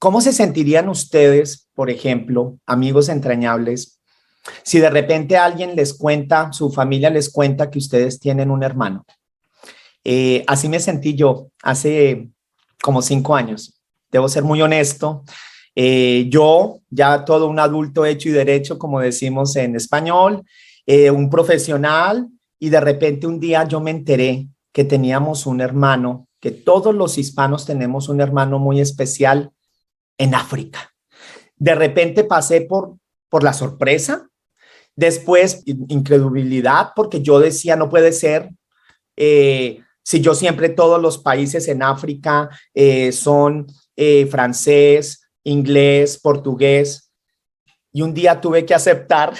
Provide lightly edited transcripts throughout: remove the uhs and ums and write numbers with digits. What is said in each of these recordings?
¿Cómo se sentirían ustedes, por ejemplo, amigos entrañables, si de repente alguien les cuenta, su familia les cuenta que ustedes tienen un hermano? Así me sentí yo hace como 5 años. Debo ser muy honesto. Yo, ya todo un adulto hecho y derecho, como decimos en español, un profesional, y de repente un día yo me enteré que teníamos un hermano, que todos los hispanos tenemos un hermano muy especial en África. De repente pasé por la sorpresa, después incredulidad, porque yo decía, no puede ser. Si yo siempre todos los países en África son francés, inglés, portugués, y un día tuve que aceptar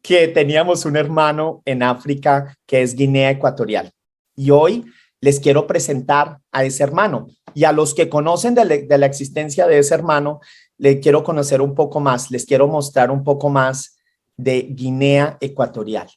que teníamos un hermano en África que es Guinea Ecuatorial. Y hoy les quiero presentar a ese hermano, y a los que conocen de la existencia de ese hermano, les quiero conocer un poco más, les quiero mostrar un poco más de Guinea Ecuatorial.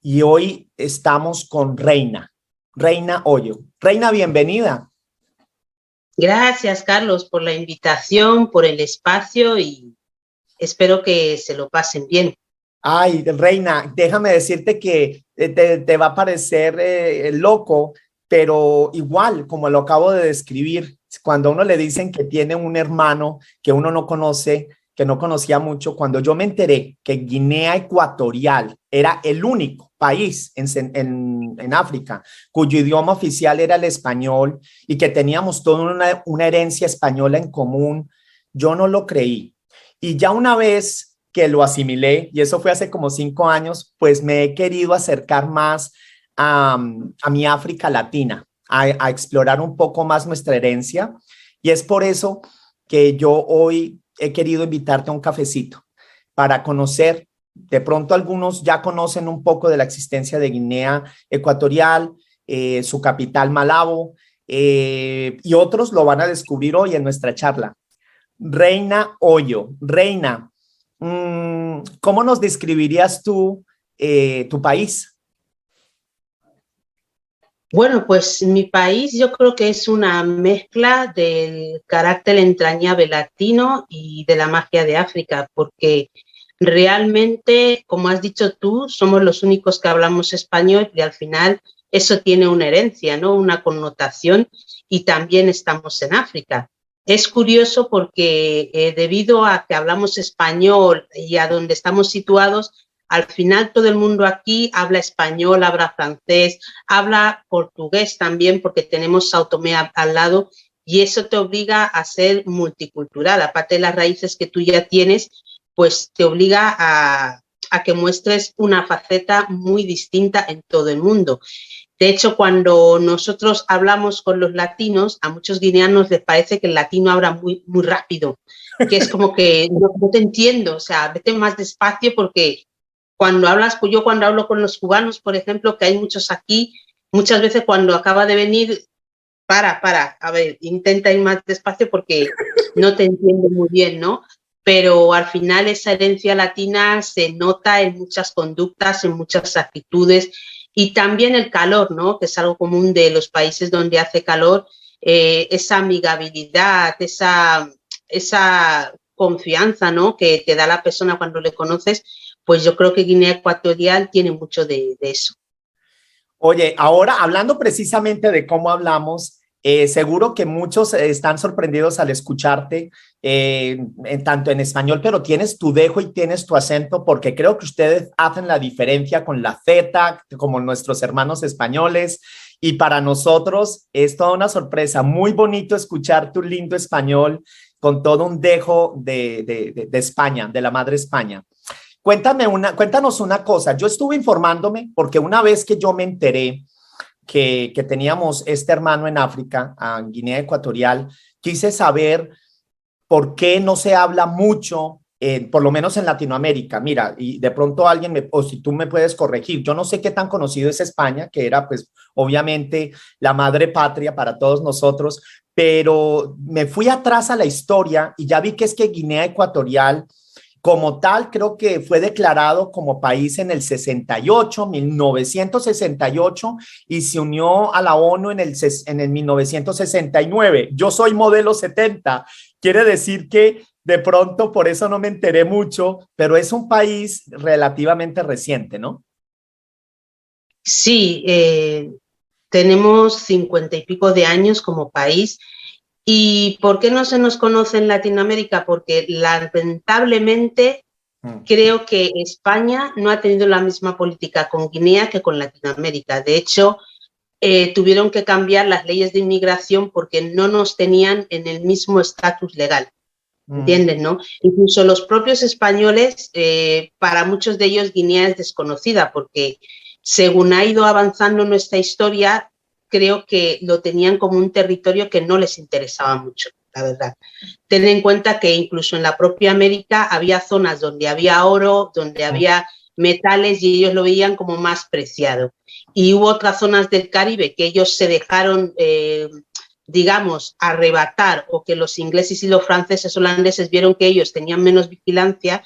Y hoy estamos con Reina Hoyo. Reina, bienvenida. Gracias, Carlos, por la invitación, por el espacio, y espero que se lo pasen bien. Ay, Reina, déjame decirte que te va a parecer loco, pero igual, como lo acabo de describir, cuando a uno le dicen que tiene un hermano que uno no conoce, que no conocía mucho, cuando yo me enteré que Guinea Ecuatorial era el único país en África cuyo idioma oficial era el español y que teníamos toda una herencia española en común, yo no lo creí. Y ya una vez que lo asimilé, y eso fue hace como 5 años, pues me he querido acercar más a mi África latina, a explorar un poco más nuestra herencia, y es por eso que yo hoy he querido invitarte a un cafecito para conocer. De pronto algunos ya conocen un poco de la existencia de Guinea Ecuatorial, su capital Malabo, y otros lo van a descubrir hoy en nuestra charla. Reina Hoyo. Reina, ¿cómo nos describirías tú tu país? Bueno, pues mi país yo creo que es una mezcla del carácter entrañable latino y de la magia de África, porque realmente, como has dicho tú, somos los únicos que hablamos español y al final eso tiene una herencia, ¿no? Una connotación, y también estamos en África. Es curioso porque debido a que hablamos español y a donde estamos situados, al final todo el mundo aquí habla español, habla francés, habla portugués también, porque tenemos São Tomé al lado, y eso te obliga a ser multicultural. Aparte de las raíces que tú ya tienes, pues te obliga a que muestres una faceta muy distinta en todo el mundo. De hecho, cuando nosotros hablamos con los latinos, a muchos guineanos les parece que el latino habla muy, muy rápido, que es como que no te entiendo, o sea, vete más despacio, porque cuando hablas, yo cuando hablo con los cubanos, por ejemplo, que hay muchos aquí, muchas veces cuando acaba de venir, a ver, intenta ir más despacio porque no te entiendo muy bien, ¿no? Pero al final esa herencia latina se nota en muchas conductas, en muchas actitudes, y también el calor, ¿no? Que es algo común de los países donde hace calor, esa amigabilidad, esa confianza, ¿no? Que te da la persona cuando le conoces, pues yo creo que Guinea Ecuatorial tiene mucho de eso. Oye, ahora hablando precisamente de cómo hablamos, seguro que muchos están sorprendidos al escucharte, tanto en español, pero tienes tu dejo y tienes tu acento, porque creo que ustedes hacen la diferencia con la Z, como nuestros hermanos españoles, y para nosotros es toda una sorpresa. Muy bonito escuchar tu lindo español con todo un dejo de España, de la madre España. Cuéntanos una cosa. Yo estuve informándome porque una vez que yo me enteré que teníamos este hermano en África, en Guinea Ecuatorial, quise saber por qué no se habla mucho, por lo menos en Latinoamérica. Mira, y de pronto o si tú me puedes corregir, yo no sé qué tan conocido es España, que era pues obviamente la madre patria para todos nosotros, pero me fui atrás a la historia y ya vi que es que Guinea Ecuatorial como tal, creo que fue declarado como país en el 68, 1968, y se unió a la ONU en el 1969. Yo soy modelo 70, quiere decir que de pronto por eso no me enteré mucho, pero es un país relativamente reciente, ¿no? Sí, tenemos 50 y pico de años como país. ¿Y por qué no se nos conoce en Latinoamérica? Porque lamentablemente creo que España no ha tenido la misma política con Guinea que con Latinoamérica. De hecho, tuvieron que cambiar las leyes de inmigración porque no nos tenían en el mismo estatus legal. ¿Entienden, no? Incluso los propios españoles, para muchos de ellos Guinea es desconocida porque según ha ido avanzando nuestra historia, creo que lo tenían como un territorio que no les interesaba mucho, la verdad. Ten en cuenta que incluso en la propia América había zonas donde había oro, donde había metales y ellos lo veían como más preciado. Y hubo otras zonas del Caribe que ellos se dejaron, digamos, arrebatar, o que los ingleses y los franceses holandeses vieron que ellos tenían menos vigilancia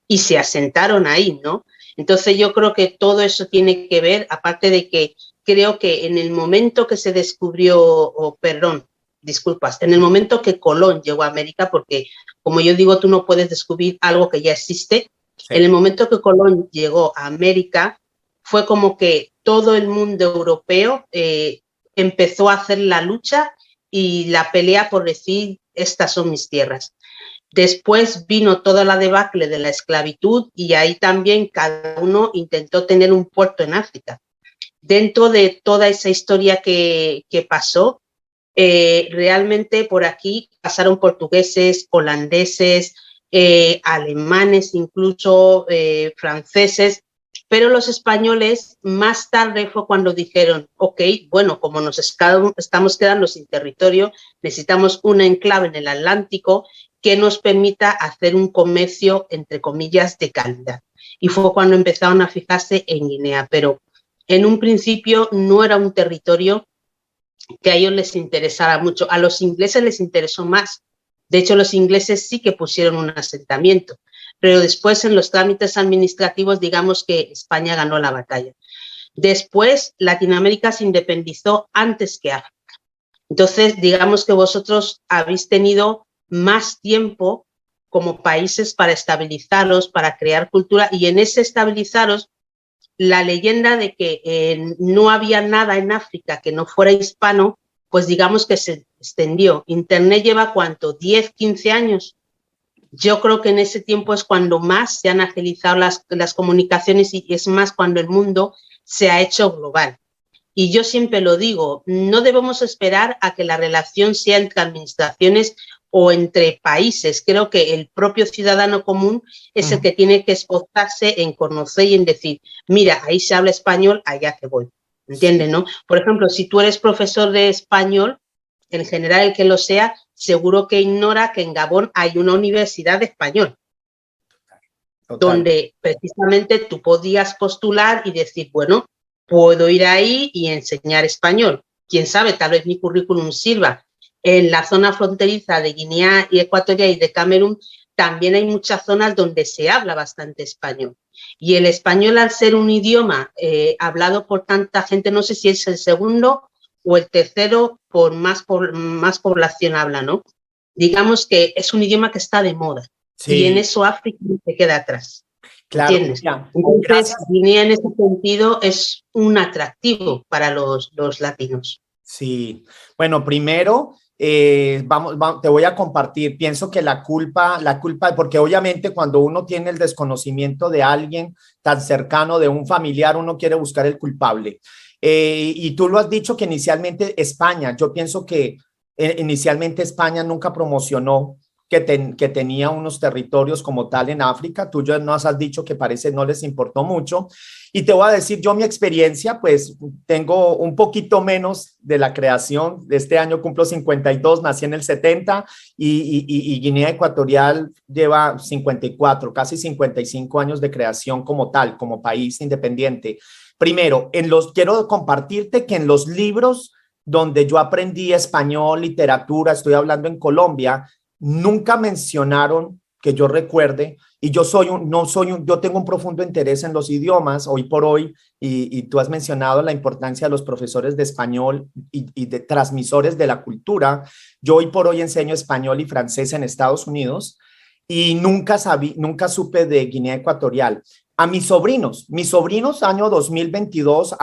y se asentaron ahí, ¿no? Entonces yo creo que todo eso tiene que ver, aparte de que creo que en el momento que se descubrió, disculpas, en el momento que Colón llegó a América, porque como yo digo, tú no puedes descubrir algo que ya existe, sí. En el momento que Colón llegó a América, fue como que todo el mundo europeo empezó a hacer la lucha y la pelea por decir, estas son mis tierras. Después vino toda la debacle de la esclavitud y ahí también cada uno intentó tener un puerto en África. Dentro de toda esa historia que pasó, realmente por aquí pasaron portugueses, holandeses, alemanes, incluso franceses, pero los españoles más tarde fue cuando dijeron, ok, bueno, como nos estamos quedando sin territorio, necesitamos un enclave en el Atlántico que nos permita hacer un comercio, entre comillas, de calidad. Y fue cuando empezaron a fijarse en Guinea, pero en un principio no era un territorio que a ellos les interesara mucho. A los ingleses les interesó más. De hecho, los ingleses sí que pusieron un asentamiento, pero después en los trámites administrativos, digamos que España ganó la batalla. Después, Latinoamérica se independizó antes que África. Entonces, digamos que vosotros habéis tenido más tiempo como países para estabilizaros, para crear cultura, y en ese estabilizaros, la leyenda de que no había nada en África que no fuera hispano, pues digamos que se extendió. Internet lleva ¿cuánto? 10, 15 años. Yo creo que en ese tiempo es cuando más se han agilizado las comunicaciones y es más cuando el mundo se ha hecho global. Y yo siempre lo digo, no debemos esperar a que la relación sea entre administraciones o entre países. Creo que el propio ciudadano común es el que tiene que esforzarse en conocer y en decir, mira, ahí se habla español, allá que voy. ¿Entiendes, no? Por ejemplo, si tú eres profesor de español, en general el que lo sea, seguro que ignora que en Gabón hay una universidad de español. Total. Donde precisamente tú podías postular y decir, bueno, puedo ir ahí y enseñar español. Quién sabe, tal vez mi currículum sirva. En la zona fronteriza de Guinea y Ecuatorial y de Camerún también hay muchas zonas donde se habla bastante español. Y el español, al ser un idioma hablado por tanta gente, no sé si es el segundo o el tercero por más población habla, ¿no? Digamos que es un idioma que está de moda. Sí. Y en eso África se queda atrás. Claro, ¿entiendes? mira, Entonces, gracias. Guinea en ese sentido es un atractivo para los latinos. Sí, bueno, primero, te voy a compartir, pienso que porque obviamente cuando uno tiene el desconocimiento de alguien tan cercano, de un familiar, uno quiere buscar el culpable. Y tú lo has dicho que inicialmente España, yo pienso que inicialmente España nunca promocionó que tenía unos territorios como tal en África. Tú ya nos has dicho que parece no les importó mucho. Y te voy a decir yo mi experiencia, pues tengo un poquito menos de la creación. Este año cumplo 52, nací en el 70 y Guinea Ecuatorial lleva 54, casi 55 años de creación como tal, como país independiente. Primero, quiero compartirte que en los libros donde yo aprendí español, literatura, estoy hablando en Colombia, nunca mencionaron que yo recuerde, y yo tengo un profundo interés en los idiomas hoy por hoy, y tú has mencionado la importancia de los profesores de español y de transmisores de la cultura. Yo hoy por hoy enseño español y francés en Estados Unidos y nunca supe de Guinea Ecuatorial. A mis sobrinos año 2022,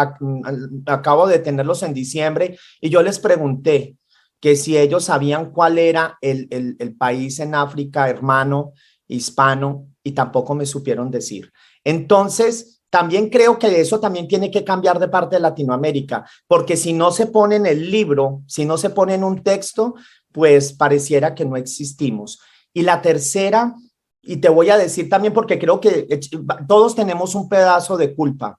acabo de tenerlos en diciembre y yo les pregunté que si ellos sabían cuál era el país en África hermano hispano y tampoco me supieron decir. Entonces, también creo que eso también tiene que cambiar de parte de Latinoamérica, porque si no se pone en el libro, si no se pone en un texto, pues pareciera que no existimos. Y la tercera, y te voy a decir también porque creo que todos tenemos un pedazo de culpa.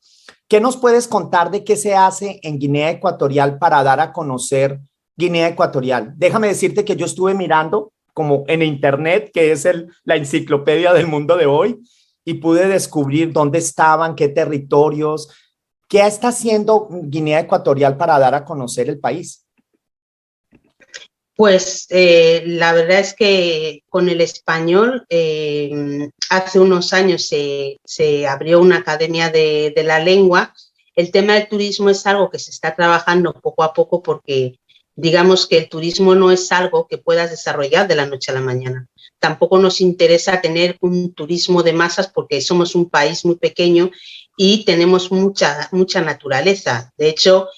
¿Qué nos puedes contar de qué se hace en Guinea Ecuatorial para dar a conocer Guinea Ecuatorial? Déjame decirte que yo estuve mirando como en internet, que es la enciclopedia del mundo de hoy, y pude descubrir dónde estaban, qué territorios, qué está haciendo Guinea Ecuatorial para dar a conocer el país. Pues la verdad es que con el español hace unos años se abrió una academia de la lengua. El tema del turismo es algo que se está trabajando poco a poco porque digamos que el turismo no es algo que puedas desarrollar de la noche a la mañana. Tampoco nos interesa tener un turismo de masas porque somos un país muy pequeño y tenemos mucha naturaleza. De hecho,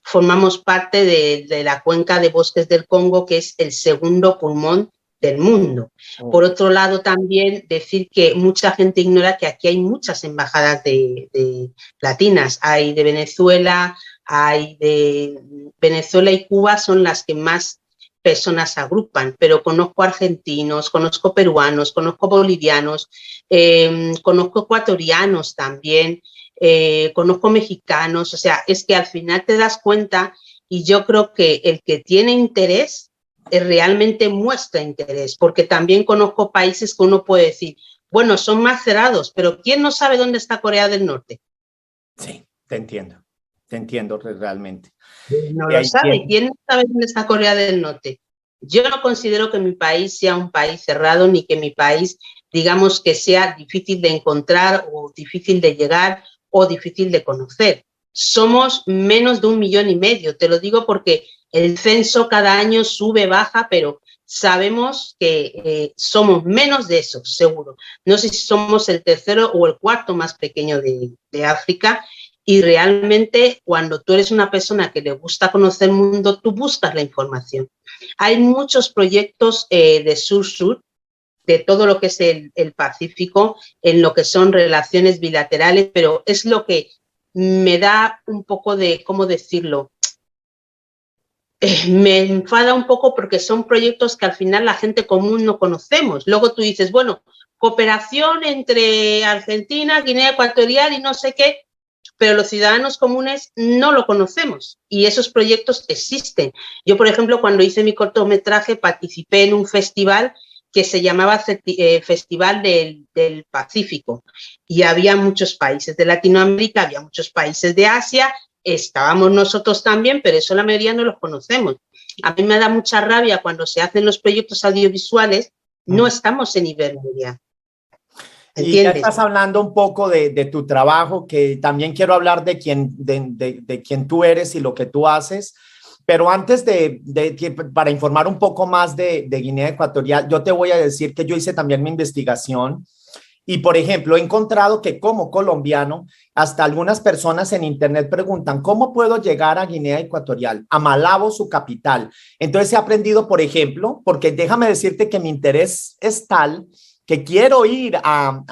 formamos parte de la cuenca de bosques del Congo, que es el segundo pulmón del mundo. Por otro lado, también decir que mucha gente ignora que aquí hay muchas embajadas de latinas. Hay de Venezuela, hay de Venezuela y Cuba son las que más personas agrupan, pero conozco argentinos, conozco peruanos, conozco bolivianos, conozco ecuatorianos también, conozco mexicanos, o sea, es que al final te das cuenta y yo creo que el que tiene interés realmente muestra interés, porque también conozco países que uno puede decir, bueno, son más cerrados, pero ¿quién no sabe dónde está Corea del Norte? Sí, te entiendo realmente. No Y lo ahí sabe. tiene, ¿Quién no sabe dónde está Corea del Norte? Yo no considero que mi país sea un país cerrado ni que mi país, digamos, que sea difícil de encontrar o difícil de llegar o difícil de conocer. Somos menos de 1,5 millones. Te lo digo porque el censo cada año sube, baja, pero sabemos que somos menos de eso, seguro. No sé si somos el tercero o el cuarto más pequeño de África. Y realmente cuando tú eres una persona que le gusta conocer el mundo, tú buscas la información. Hay muchos proyectos de sur-sur, de todo lo que es el Pacífico, en lo que son relaciones bilaterales, pero es lo que me da un poco de, ¿cómo decirlo? Me enfada un poco porque son proyectos que al final la gente común no conocemos. Luego tú dices, bueno, cooperación entre Argentina, Guinea Ecuatorial y no sé qué, pero los ciudadanos comunes no lo conocemos y esos proyectos existen. Yo, por ejemplo, cuando hice mi cortometraje participé en un festival que se llamaba Festival del Pacífico y había muchos países de Latinoamérica, había muchos países de Asia, estábamos nosotros también, pero eso la mayoría no los conocemos. A mí me da mucha rabia cuando se hacen los proyectos audiovisuales, no estamos en Ibermedia. y ya ¿Entiendes? estás hablando un poco de tu trabajo, que también quiero hablar de quién tú eres y lo que tú haces. Pero antes para informar un poco más de Guinea Ecuatorial, yo te voy a decir que yo hice también mi investigación Y, por ejemplo, he encontrado que como colombiano, hasta algunas personas en Internet preguntan, ¿cómo puedo llegar a Guinea Ecuatorial? A Malabo, su capital. Entonces he aprendido, por ejemplo, porque déjame decirte que mi interés es tal que quiero ir a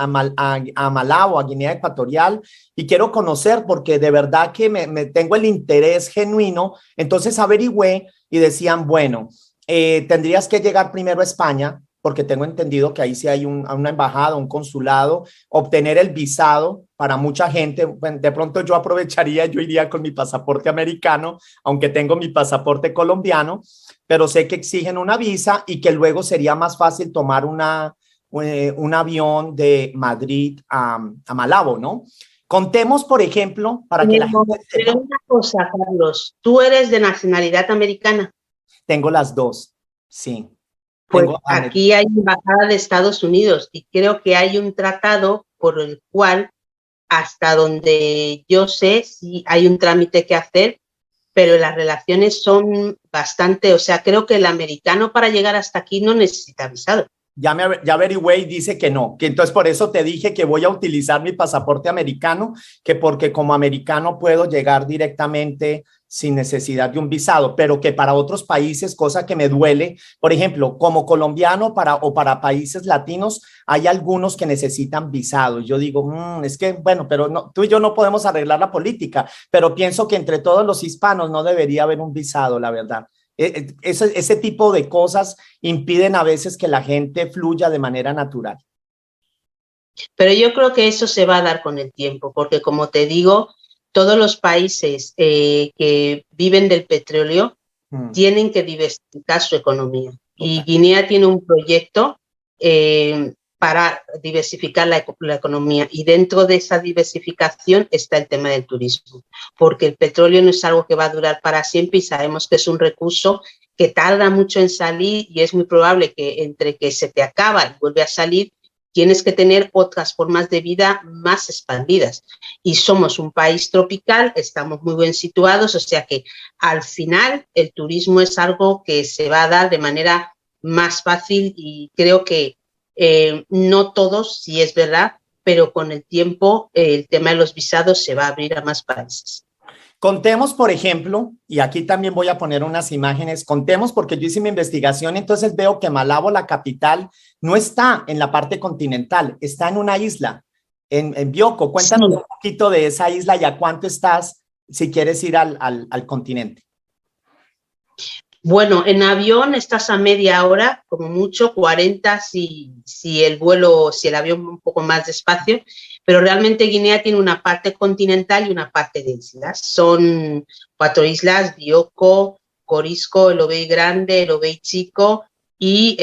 Malabo, a Guinea Ecuatorial, y quiero conocer porque de verdad que me tengo el interés genuino. Entonces averigüé y decían, bueno, tendrías que llegar primero a España, porque tengo entendido que ahí sí hay una embajada, un consulado, obtener el visado para mucha gente. Bueno, de pronto yo aprovecharía, yo iría con mi pasaporte americano, aunque tengo mi pasaporte colombiano, pero sé que exigen una visa y que luego sería más fácil tomar un avión de Madrid a Malabo, ¿no? Contemos, por ejemplo, para que la gente Pero sepa. una cosa, Carlos, tú eres de nacionalidad americana. Tengo las dos, sí. Pues Tengo aquí hay embajada de Estados Unidos y creo que hay un tratado por el cual, hasta donde yo sé, sí hay un trámite que hacer, pero las relaciones son bastante, o sea, creo que el americano para llegar hasta aquí no necesita visado. ya averigüé y dice que no, que entonces por eso te dije que voy a utilizar mi pasaporte americano, que porque como americano puedo llegar directamente sin necesidad de un visado, pero que para otros países, cosa que me duele, por ejemplo, como colombiano o para países latinos, hay algunos que necesitan visado. Yo digo, es que, bueno, pero no, tú y yo no podemos arreglar la política, pero pienso que entre todos los hispanos no debería haber un visado, la verdad. Ese tipo de cosas impiden a veces que la gente fluya de manera natural. Pero yo creo que eso se va a dar con el tiempo, porque como te digo, todos los países que viven del petróleo tienen que diversificar su economía. Y Total. Guinea tiene un proyecto para diversificar la economía. Y dentro de esa diversificación está el tema del turismo, porque el petróleo no es algo que va a durar para siempre y sabemos que es un recurso que tarda mucho en salir y es muy probable que entre que se te acaba y vuelve a salir, tienes que tener otras formas de vida más expandidas. Y somos un país tropical, estamos muy bien situados, o sea que al final el turismo es algo que se va a dar de manera más fácil y creo que no todos, sí es verdad, pero con el tiempo el tema de los visados se va a abrir a más países. Contemos, por ejemplo, y aquí también voy a poner unas imágenes, contemos porque yo hice mi investigación, entonces veo que Malabo, la capital, no está en la parte continental, está en una isla, en Bioko. Cuéntanos Sí. un poquito de esa isla y a cuánto estás si quieres ir al continente. Bueno, en avión estás a media hora, como mucho, 40 si el avión un poco más despacio, pero realmente Guinea tiene una parte continental y una parte de islas. Son 4 islas: Bioko, Corisco, El Obey Grande, El Obey Chico y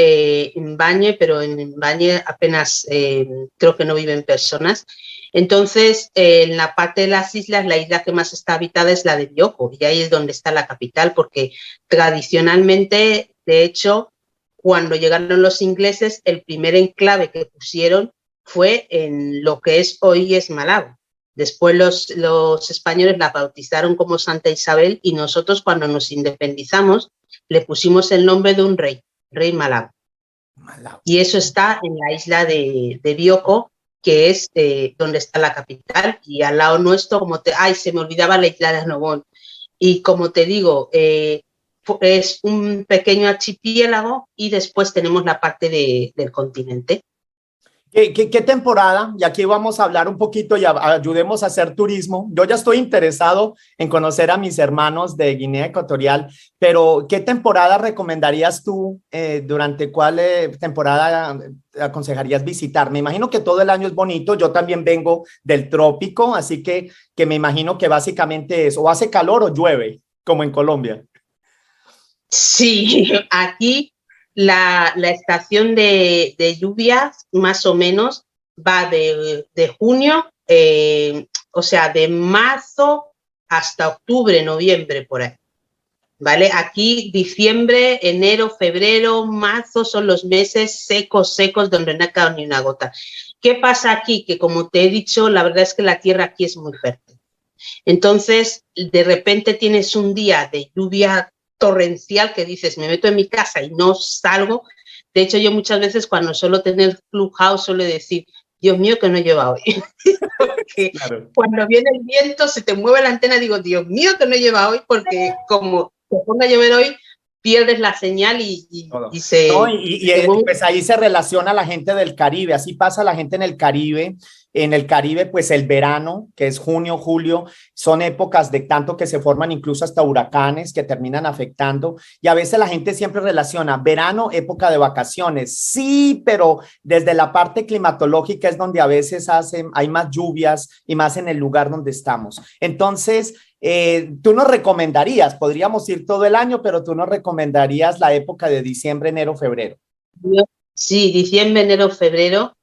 Mbañe, pero en Mbañe apenas creo que no viven personas. Entonces, en la parte de las islas, la isla que más está habitada es la de Bioko, y ahí es donde está la capital, porque tradicionalmente, de hecho, cuando llegaron los ingleses, el primer enclave que pusieron fue en lo que es hoy es Malabo. Después los españoles la bautizaron como Santa Isabel y nosotros cuando nos independizamos le pusimos el nombre de un rey, Rey Malabo. Malabo. Y eso está en la isla de Bioko, que es donde está la capital, y al lado nuestro, se me olvidaba la isla de Annobón. Y como te digo, es un pequeño archipiélago y después tenemos la parte del continente. ¿Qué temporada? Y aquí vamos a hablar un poquito y ayudemos a hacer turismo. Yo ya estoy interesado en conocer a mis hermanos de Guinea Ecuatorial, pero ¿qué temporada recomendarías tú? ¿Durante cuál temporada aconsejarías visitar? Me imagino que todo el año es bonito. Yo también vengo del trópico, así que me imagino que básicamente es o hace calor o llueve, como en Colombia. Sí, aquí la estación de lluvias más o menos va de junio, o sea, de marzo hasta octubre, noviembre, por ahí. ¿Vale? Aquí diciembre, enero, febrero, marzo son los meses secos, secos, donde no ha caído ni una gota. ¿Qué pasa aquí? Que como te he dicho, la verdad es que la tierra aquí es muy fértil. Entonces, de repente tienes un día de lluvia torrencial que dices, me meto en mi casa y no salgo. De hecho, yo muchas veces cuando suelo tener Clubhouse suelo decir, Dios mío, que no lleva hoy. Porque Claro. cuando viene el viento, se te mueve la antena, digo, Dios mío, que no lleva hoy, porque como se ponga a llover hoy, pierdes la señal Todo. y se, No, se mueve. pues ahí se relaciona la gente del Caribe, así pasa la gente en el Caribe. En el Caribe, pues el verano, que es junio, julio, son épocas de tanto que se forman incluso hasta huracanes que terminan afectando. Y a veces la gente siempre relaciona verano, época de vacaciones. Sí, pero desde la parte climatológica es donde a veces hay más lluvias y más en el lugar donde estamos. Entonces, tú nos recomendarías, podríamos ir todo el año, pero tú nos recomendarías la época de diciembre, enero, febrero. Sí, diciembre, enero, febrero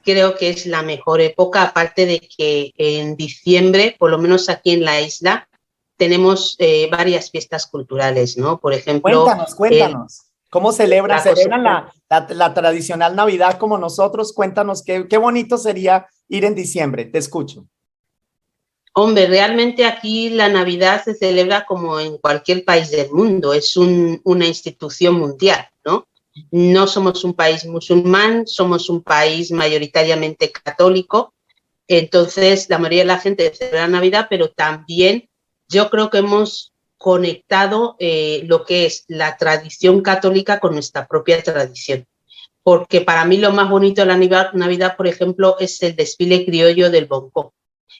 creo que es la mejor época, aparte de que en diciembre, por lo menos aquí en la isla, tenemos varias fiestas culturales, ¿no? Por ejemplo, Cuéntanos. ¿Cómo celebran? la ¿Celebran cosecha. la tradicional Navidad como nosotros? Cuéntanos qué bonito sería ir en diciembre. Te escucho. Hombre, realmente aquí la Navidad se celebra como en cualquier país del mundo, es una institución mundial, ¿no? No somos un país musulmán, somos un país mayoritariamente católico, entonces la mayoría de la gente celebra la Navidad, pero también yo creo que hemos conectado lo que es la tradición católica con nuestra propia tradición. Porque para mí lo más bonito de la Navidad, por ejemplo, es el desfile criollo del Bonco.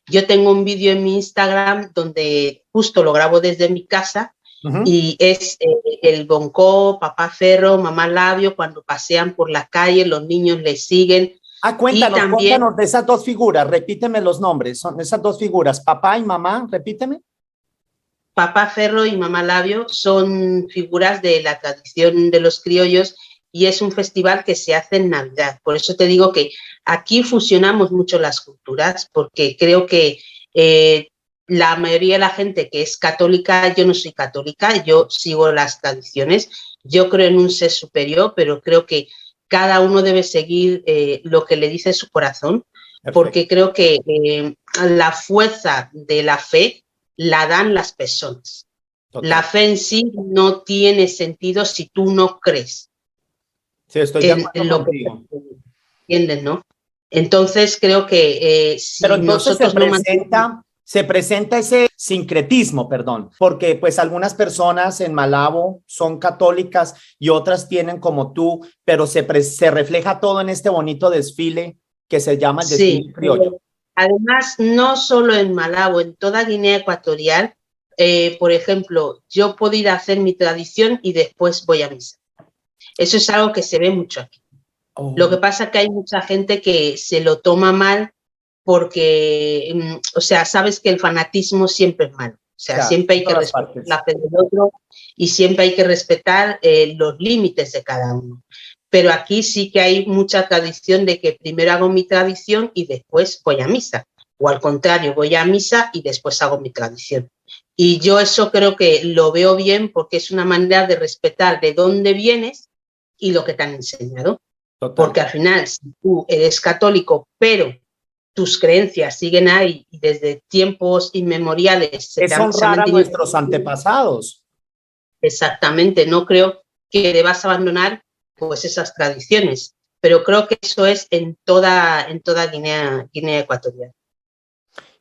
Yo tengo un vídeo en mi Instagram donde justo lo grabo desde mi casa y es el Bonco, Papá Ferro, Mamá Labio, cuando pasean por la calle, los niños les siguen. Y también Cuéntanos de esas dos figuras. Repíteme los nombres. Son esas dos figuras, papá y mamá. Repíteme. Papá Ferro y Mamá Labio son figuras de la tradición de los criollos y es un festival que se hace en Navidad. Por eso te digo que aquí fusionamos mucho las culturas, porque creo que la mayoría de la gente que es católica, yo no soy católica, yo sigo las tradiciones, yo creo en un ser superior, pero creo que cada uno debe seguir lo que le dice su corazón, Perfecto. porque creo que la fuerza de la fe la dan las personas. La Total. fe en sí no tiene sentido si tú no crees Sí, estoy de acuerdo en lo que contigo. entienden, ¿no? Entonces creo que Pero si entonces nosotros no mantenemos. se presenta ese sincretismo, perdón, porque pues algunas personas en Malabo son católicas y otras tienen como tú, pero se refleja todo en este bonito desfile que se llama el Sí, desfile criollo. además no solo en Malabo, en toda Guinea Ecuatorial, por ejemplo, yo puedo ir a hacer mi tradición y después voy a misa. Eso es algo que se ve mucho aquí. Lo que Oh, pasa es que hay mucha gente que se lo toma mal porque, o sea, sabes que el fanatismo siempre es malo. O sea, claro, siempre en hay que todas respetar partes. la fe del otro y siempre hay que respetar los límites de cada uno. Pero aquí sí que hay mucha tradición de que primero hago mi tradición y después voy a misa. O al contrario, voy a misa y después hago mi tradición. Y yo eso creo que lo veo bien porque es una manera de respetar de dónde vienes y lo que te han enseñado. Total. Porque al final, si tú eres católico, pero tus creencias siguen ahí y desde tiempos inmemoriales Es se han honrar a mantenido nuestros antepasados. exactamente, no creo que debas abandonar pues esas tradiciones, pero creo que eso es en toda Guinea Ecuatorial.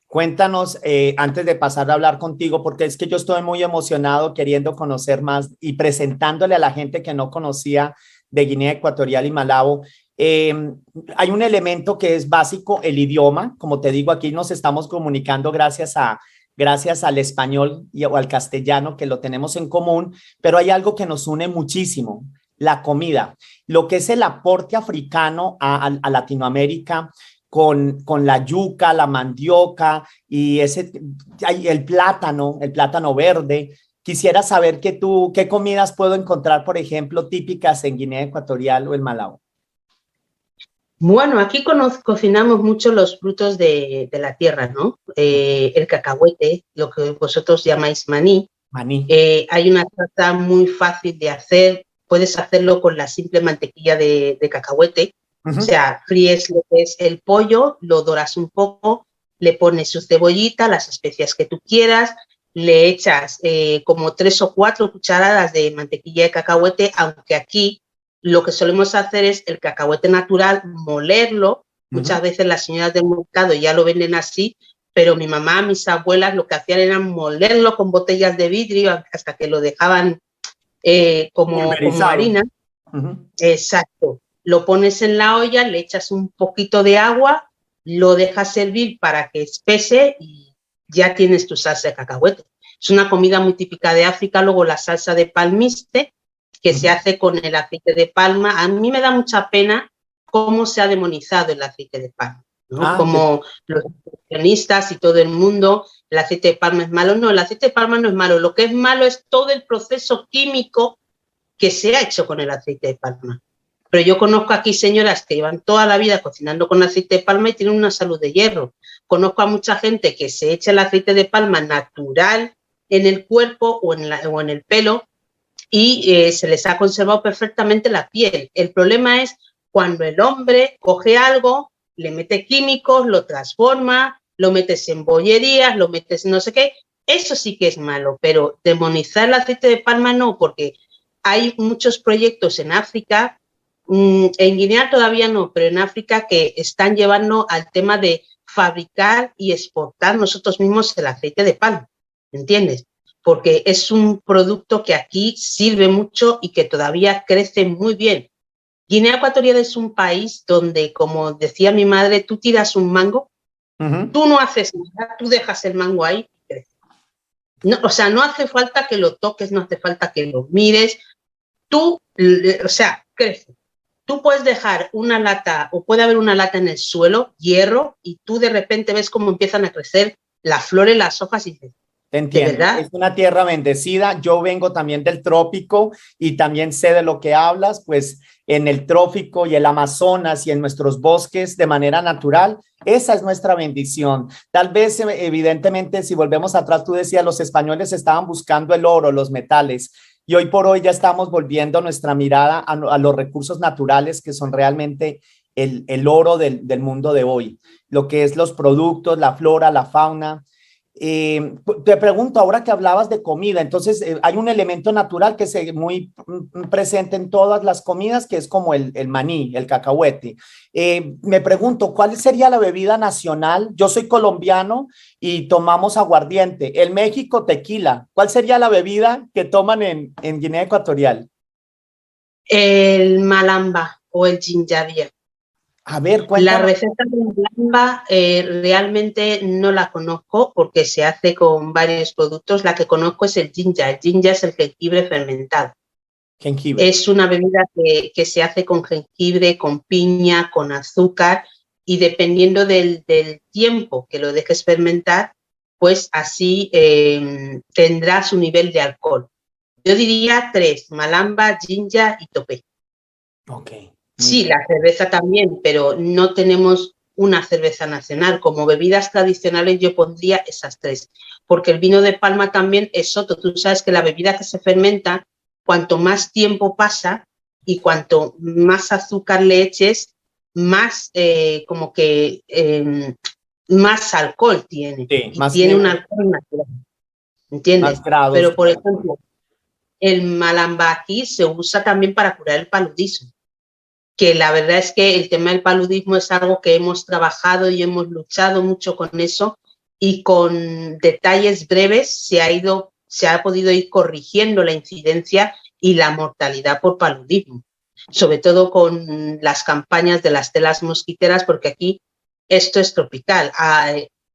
Cuéntanos, antes de pasar a hablar contigo, porque es que yo estoy muy emocionado queriendo conocer más y presentándole a la gente que no conocía de Guinea Ecuatorial y Malabo. Hay un elemento que es básico, el idioma. Como te digo, aquí nos estamos comunicando gracias al español o al castellano que lo tenemos en común, pero hay algo que nos une muchísimo, la comida. Lo que es el aporte africano a Latinoamérica con la yuca, la mandioca y el plátano verde. Quisiera saber qué comidas puedo encontrar, por ejemplo, típicas en Guinea Ecuatorial o en Malawi. Bueno, aquí cocinamos mucho los frutos de la tierra, ¿no? El cacahuete, lo que vosotros llamáis maní. Maní. Hay una tarta muy fácil de hacer, puedes hacerlo con la simple mantequilla de cacahuete, o Uh-huh. sea, fríes lo que es el pollo, lo doras un poco, le pones su cebollita, las especias que tú quieras, le echas como 3 o 4 cucharadas de mantequilla de cacahuete, aunque aquí lo que solemos hacer es el cacahuete natural, molerlo Muchas veces las señoras del mercado ya lo venden así, pero mi mamá, mis abuelas lo que hacían era molerlo con botellas de vidrio hasta que lo dejaban como harina. Exacto. Lo pones en la olla, le echas un poquito de agua, lo dejas servir para que espese y ya tienes tu salsa de cacahuete. Es una comida muy típica de África. Luego la salsa de palmiste, que se hace con el aceite de palma. A mí me da mucha pena cómo se ha demonizado el aceite de palma, ¿no? Como los nutricionistas y todo el mundo, el aceite de palma es malo. No, el aceite de palma no es malo. Lo que es malo es todo el proceso químico que se ha hecho con el aceite de palma. Pero yo conozco aquí señoras que llevan toda la vida cocinando con aceite de palma y tienen una salud de hierro. Conozco a mucha gente que se echa el aceite de palma natural en el cuerpo o en el pelo y se les ha conservado perfectamente la piel. El problema es cuando el hombre coge algo, le mete químicos, lo transforma, lo metes en bollerías, lo metes en no sé qué. Eso sí que es malo, pero demonizar el aceite de palma no, porque hay muchos proyectos en África, en Guinea todavía no, pero en África que están llevando al tema de fabricar y exportar nosotros mismos el aceite de palma, ¿entiendes? Porque es un producto que aquí sirve mucho y que todavía crece muy bien. Guinea Ecuatorial es un país donde, como decía mi madre, tú tiras un mango, tú no haces nada, tú dejas el mango ahí y crece. No, o sea, no hace falta que lo toques, no hace falta que lo mires, tú, o sea, crece. Tú puedes dejar una lata o puede haber una lata en el suelo, hierro, y tú de repente ves cómo empiezan a crecer las flores, las hojas y dices, te entiendo, es una tierra bendecida. Yo vengo también del trópico y también sé de lo que hablas, pues en el trópico y el Amazonas y en nuestros bosques de manera natural, esa es nuestra bendición. Tal vez, evidentemente, si volvemos atrás, tú decías, los españoles estaban buscando el oro, los metales, y hoy por hoy ya estamos volviendo nuestra mirada a los recursos naturales que son realmente el oro del mundo de hoy, lo que es los productos, la flora, la fauna. Te pregunto, ahora que hablabas de comida, entonces hay un elemento natural que es muy presente en todas las comidas, que es como el maní, el cacahuete. Me pregunto, ¿cuál sería la bebida nacional? Yo soy colombiano y tomamos aguardiente. En México, tequila. ¿Cuál sería la bebida que toman en Guinea Ecuatorial? El malamba o el ginger beer. A ver, La cuéntame. receta de malamba realmente no la conozco porque se hace con varios productos. La que conozco es el ginger. El ginger es el jengibre fermentado. Jengibre. Es una bebida que se hace con jengibre, con piña, con azúcar y dependiendo del tiempo que lo dejes fermentar, pues así tendrá su nivel de alcohol. Yo diría 3, malamba, ginger y topé. Ok. Sí, la cerveza también, pero no tenemos una cerveza nacional. Como bebidas tradicionales yo pondría esas 3, porque el vino de palma también es otro. Tú sabes que la bebida que se fermenta, cuanto más tiempo pasa y cuanto más azúcar le eches, más más alcohol tiene. Sí, Y tiene un alcohol natural, ¿entiendes? más grados. Pero, por ejemplo, el malambaqui se usa también para curar el paludismo, que la verdad es que el tema del paludismo es algo que hemos trabajado y hemos luchado mucho con eso y con detalles breves se ha podido ir corrigiendo la incidencia y la mortalidad por paludismo, sobre todo con las campañas de las telas mosquiteras, porque aquí esto es tropical.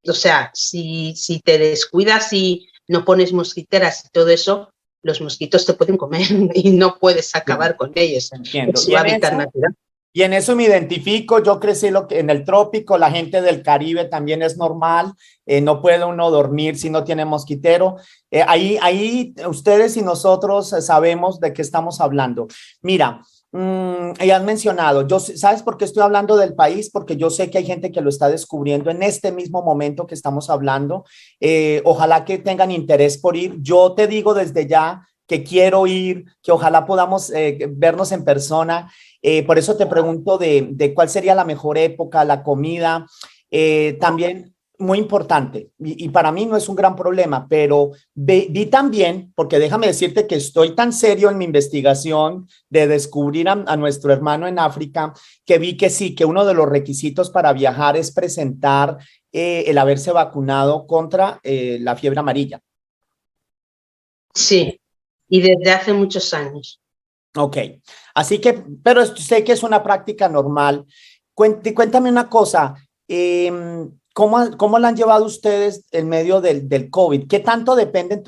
O sea, si te descuidas y no pones mosquiteras y todo eso, los mosquitos te pueden comer y no puedes acabar con ellos. Entiendo. Es su hábitat natural. Y en eso me identifico. Yo crecí en el trópico, la gente del Caribe también es normal. No puede uno dormir si no tiene mosquitero. Ahí ustedes y nosotros sabemos de qué estamos hablando. Mira, ya has mencionado, ¿sabes por qué estoy hablando del país? Porque yo sé que hay gente que lo está descubriendo en este mismo momento que estamos hablando. Ojalá que tengan interés por ir. Yo te digo desde ya que quiero ir, que ojalá podamos vernos en persona. Por eso te pregunto de cuál sería la mejor época, la comida. También muy importante y para mí no es un gran problema, pero vi también, porque déjame decirte que estoy tan serio en mi investigación de descubrir a nuestro hermano en África, que vi que sí, que uno de los requisitos para viajar es presentar el haberse vacunado contra la fiebre amarilla. Sí, y desde hace muchos años. Ok, así que, pero sé que es una práctica normal. Cuéntame una cosa, ¿cómo la han llevado ustedes en medio del COVID? ¿Qué tanto dependen,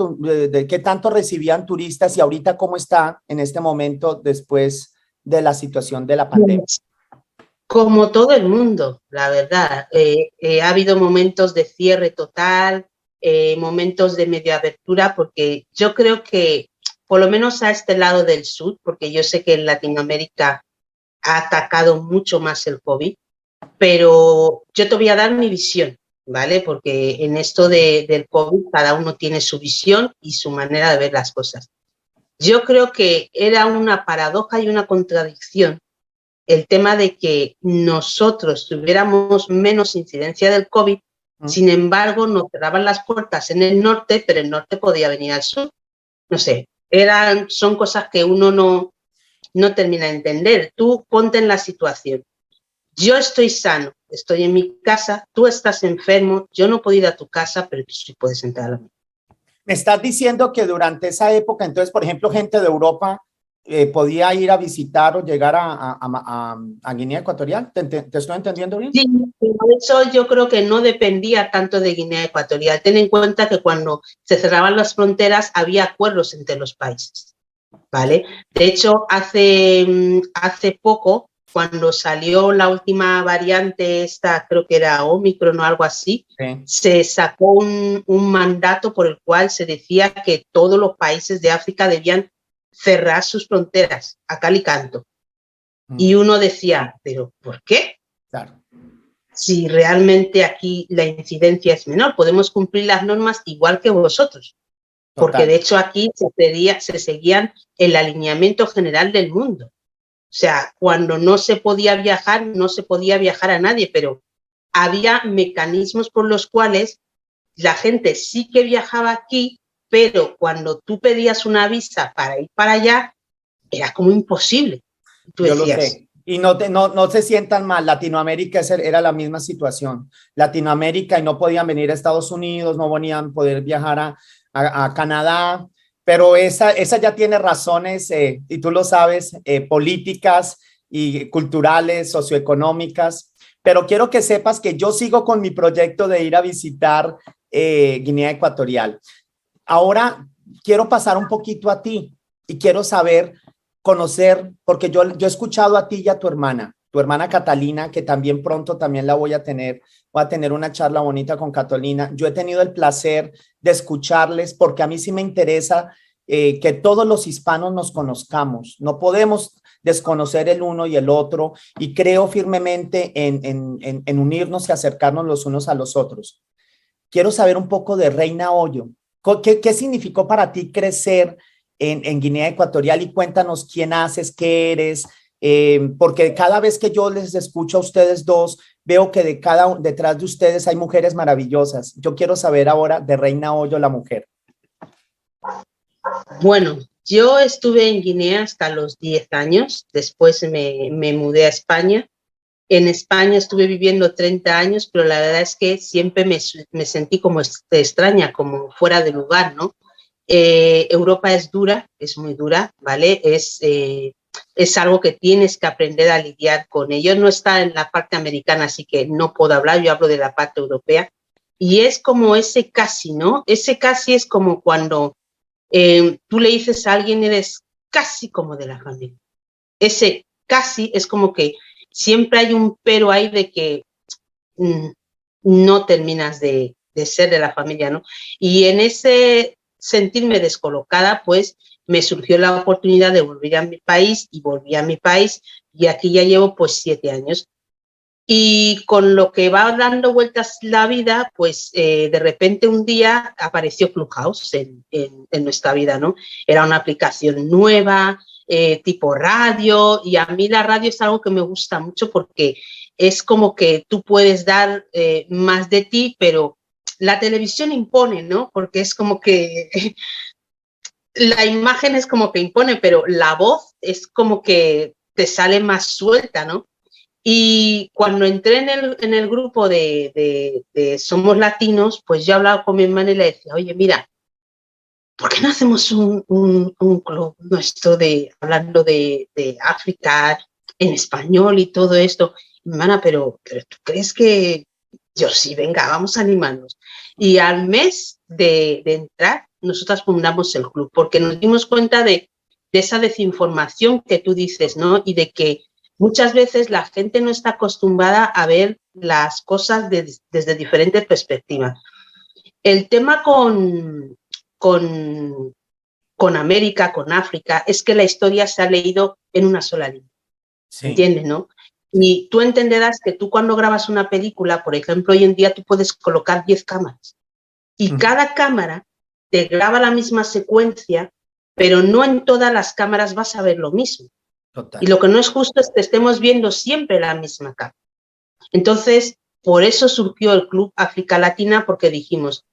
qué tanto recibían turistas y ahorita cómo está en este momento después de la situación de la pandemia? Como todo el mundo, la verdad. Ha habido momentos de cierre total, momentos de medio abertura, porque yo creo que, por lo menos a este lado del sur, porque yo sé que en Latinoamérica ha atacado mucho más el COVID, pero yo te voy a dar mi visión, ¿vale? Porque en esto del COVID cada uno tiene su visión y su manera de ver las cosas. Yo creo que era una paradoja y una contradicción el tema de que nosotros tuviéramos menos incidencia del COVID, sin embargo, nos cerraban las puertas en el norte, pero el norte podía venir al sur. No sé, son cosas que uno no termina de entender. Tú ponte en la situación. Yo estoy sano, estoy en mi casa, tú estás enfermo, yo no puedo ir a tu casa, pero tú sí puedes entrar a la mía. Me estás diciendo que durante esa época, entonces, por ejemplo, gente de Europa podía ir a visitar o llegar a Guinea Ecuatorial. ¿Te estoy entendiendo bien? Sí, por eso yo creo que no dependía tanto de Guinea Ecuatorial. Ten en cuenta que cuando se cerraban las fronteras había acuerdos entre los países, ¿vale? De hecho, hace poco, cuando salió la última variante, esta creo que era Omicron o algo así, Sí. se sacó un mandato por el cual se decía que todos los países de África debían cerrar sus fronteras a cal y canto. Y uno decía, ¿pero por qué? Claro. Si realmente aquí la incidencia es menor, podemos cumplir las normas igual que vosotros, porque Total. de hecho aquí se seguían el alineamiento general del mundo. O sea, cuando no se podía viajar, no se podía viajar a nadie, pero había mecanismos por los cuales la gente sí que viajaba aquí, pero cuando tú pedías una visa para ir para allá, era como imposible. Tú Yo lo decías, sé. Y no se sientan mal. Latinoamérica era la misma situación. Latinoamérica y no podían venir a Estados Unidos, no podían poder viajar a Canadá, pero esa ya tiene razones, y tú lo sabes, políticas y culturales, socioeconómicas. Pero quiero que sepas que yo sigo con mi proyecto de ir a visitar Guinea Ecuatorial. Ahora quiero pasar un poquito a ti y quiero saber, conocer, porque yo he escuchado a ti y a tu hermana Catalina, que también pronto también la voy a tener una charla bonita con Catalina. Yo he tenido el placer de escucharles porque a mí sí me interesa que todos los hispanos nos conozcamos. No podemos desconocer el uno y el otro y creo firmemente en unirnos y acercarnos los unos a los otros. Quiero saber un poco de Reina Hoyo. ¿Qué significó para ti crecer en Guinea Ecuatorial? Y cuéntanos quién haces, qué eres, porque cada vez que yo les escucho a ustedes dos, veo que detrás de ustedes hay mujeres maravillosas. Yo quiero saber ahora de Reina Hoyo, la mujer. bueno, yo estuve en Guinea hasta los 10 años, después me mudé a España. En España estuve viviendo 30 años, pero la verdad es que siempre me sentí como extraña, como fuera de lugar, ¿no? Europa es dura, es muy dura, ¿vale? Es algo que tienes que aprender a lidiar con ello. No está en la parte americana, así que no puedo hablar, yo hablo de la parte europea. Y es como ese casi, ¿no? Ese casi es como cuando tú le dices a alguien, eres casi como de la familia. Ese casi es como que siempre hay un pero ahí de que no terminas de ser de la familia, ¿no? Y en ese sentirme descolocada, pues me surgió la oportunidad de volver a mi país y volví a mi país y aquí ya llevo pues 7 años. Y con lo que va dando vueltas la vida, pues de repente un día apareció Clubhouse en nuestra vida, ¿no? Era una aplicación nueva, tipo radio, y a mí la radio es algo que me gusta mucho porque es como que tú puedes dar más de ti, pero la televisión impone, ¿no? Porque es como que la imagen es como que impone, pero la voz es como que te sale más suelta, ¿no? Y cuando entré en el grupo de Somos Latinos, pues yo hablaba con mi hermana y le decía, oye, mira, ¿por qué no hacemos un club nuestro hablando de África en español y todo esto? Hermana, pero ¿tú crees que yo sí? Venga, vamos a animarnos. Y al mes de entrar, nosotras fundamos el club, porque nos dimos cuenta de esa desinformación que tú dices, ¿no? Y de que muchas veces la gente no está acostumbrada a ver las cosas desde diferentes perspectivas. El tema con, con América, con África, es que la historia se ha leído en una sola línea, Sí, ¿entiendes, no? Y tú entenderás que tú cuando grabas una película, por ejemplo, hoy en día tú puedes colocar 10 cámaras y cada cámara te graba la misma secuencia, pero no en todas las cámaras vas a ver lo mismo. Y total. lo que no es justo es que estemos viendo siempre la misma cámara. Entonces, por eso surgió el Club África Latina, porque dijimos,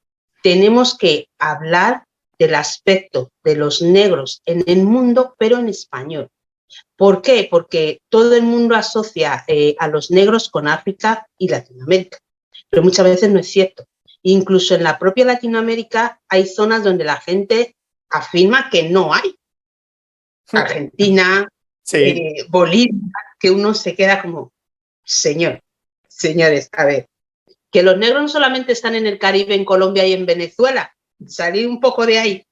tenemos que hablar del aspecto de los negros en el mundo, pero en español. ¿Por qué? Porque todo el mundo asocia a los negros con África y Latinoamérica, pero muchas veces no es cierto. Incluso en la propia Latinoamérica hay zonas donde la gente afirma que no hay. Argentina, Sí. Bolivia, que uno se queda como, señores, a ver, que los negros no solamente están en el Caribe, en Colombia y en Venezuela, salir un poco de ahí.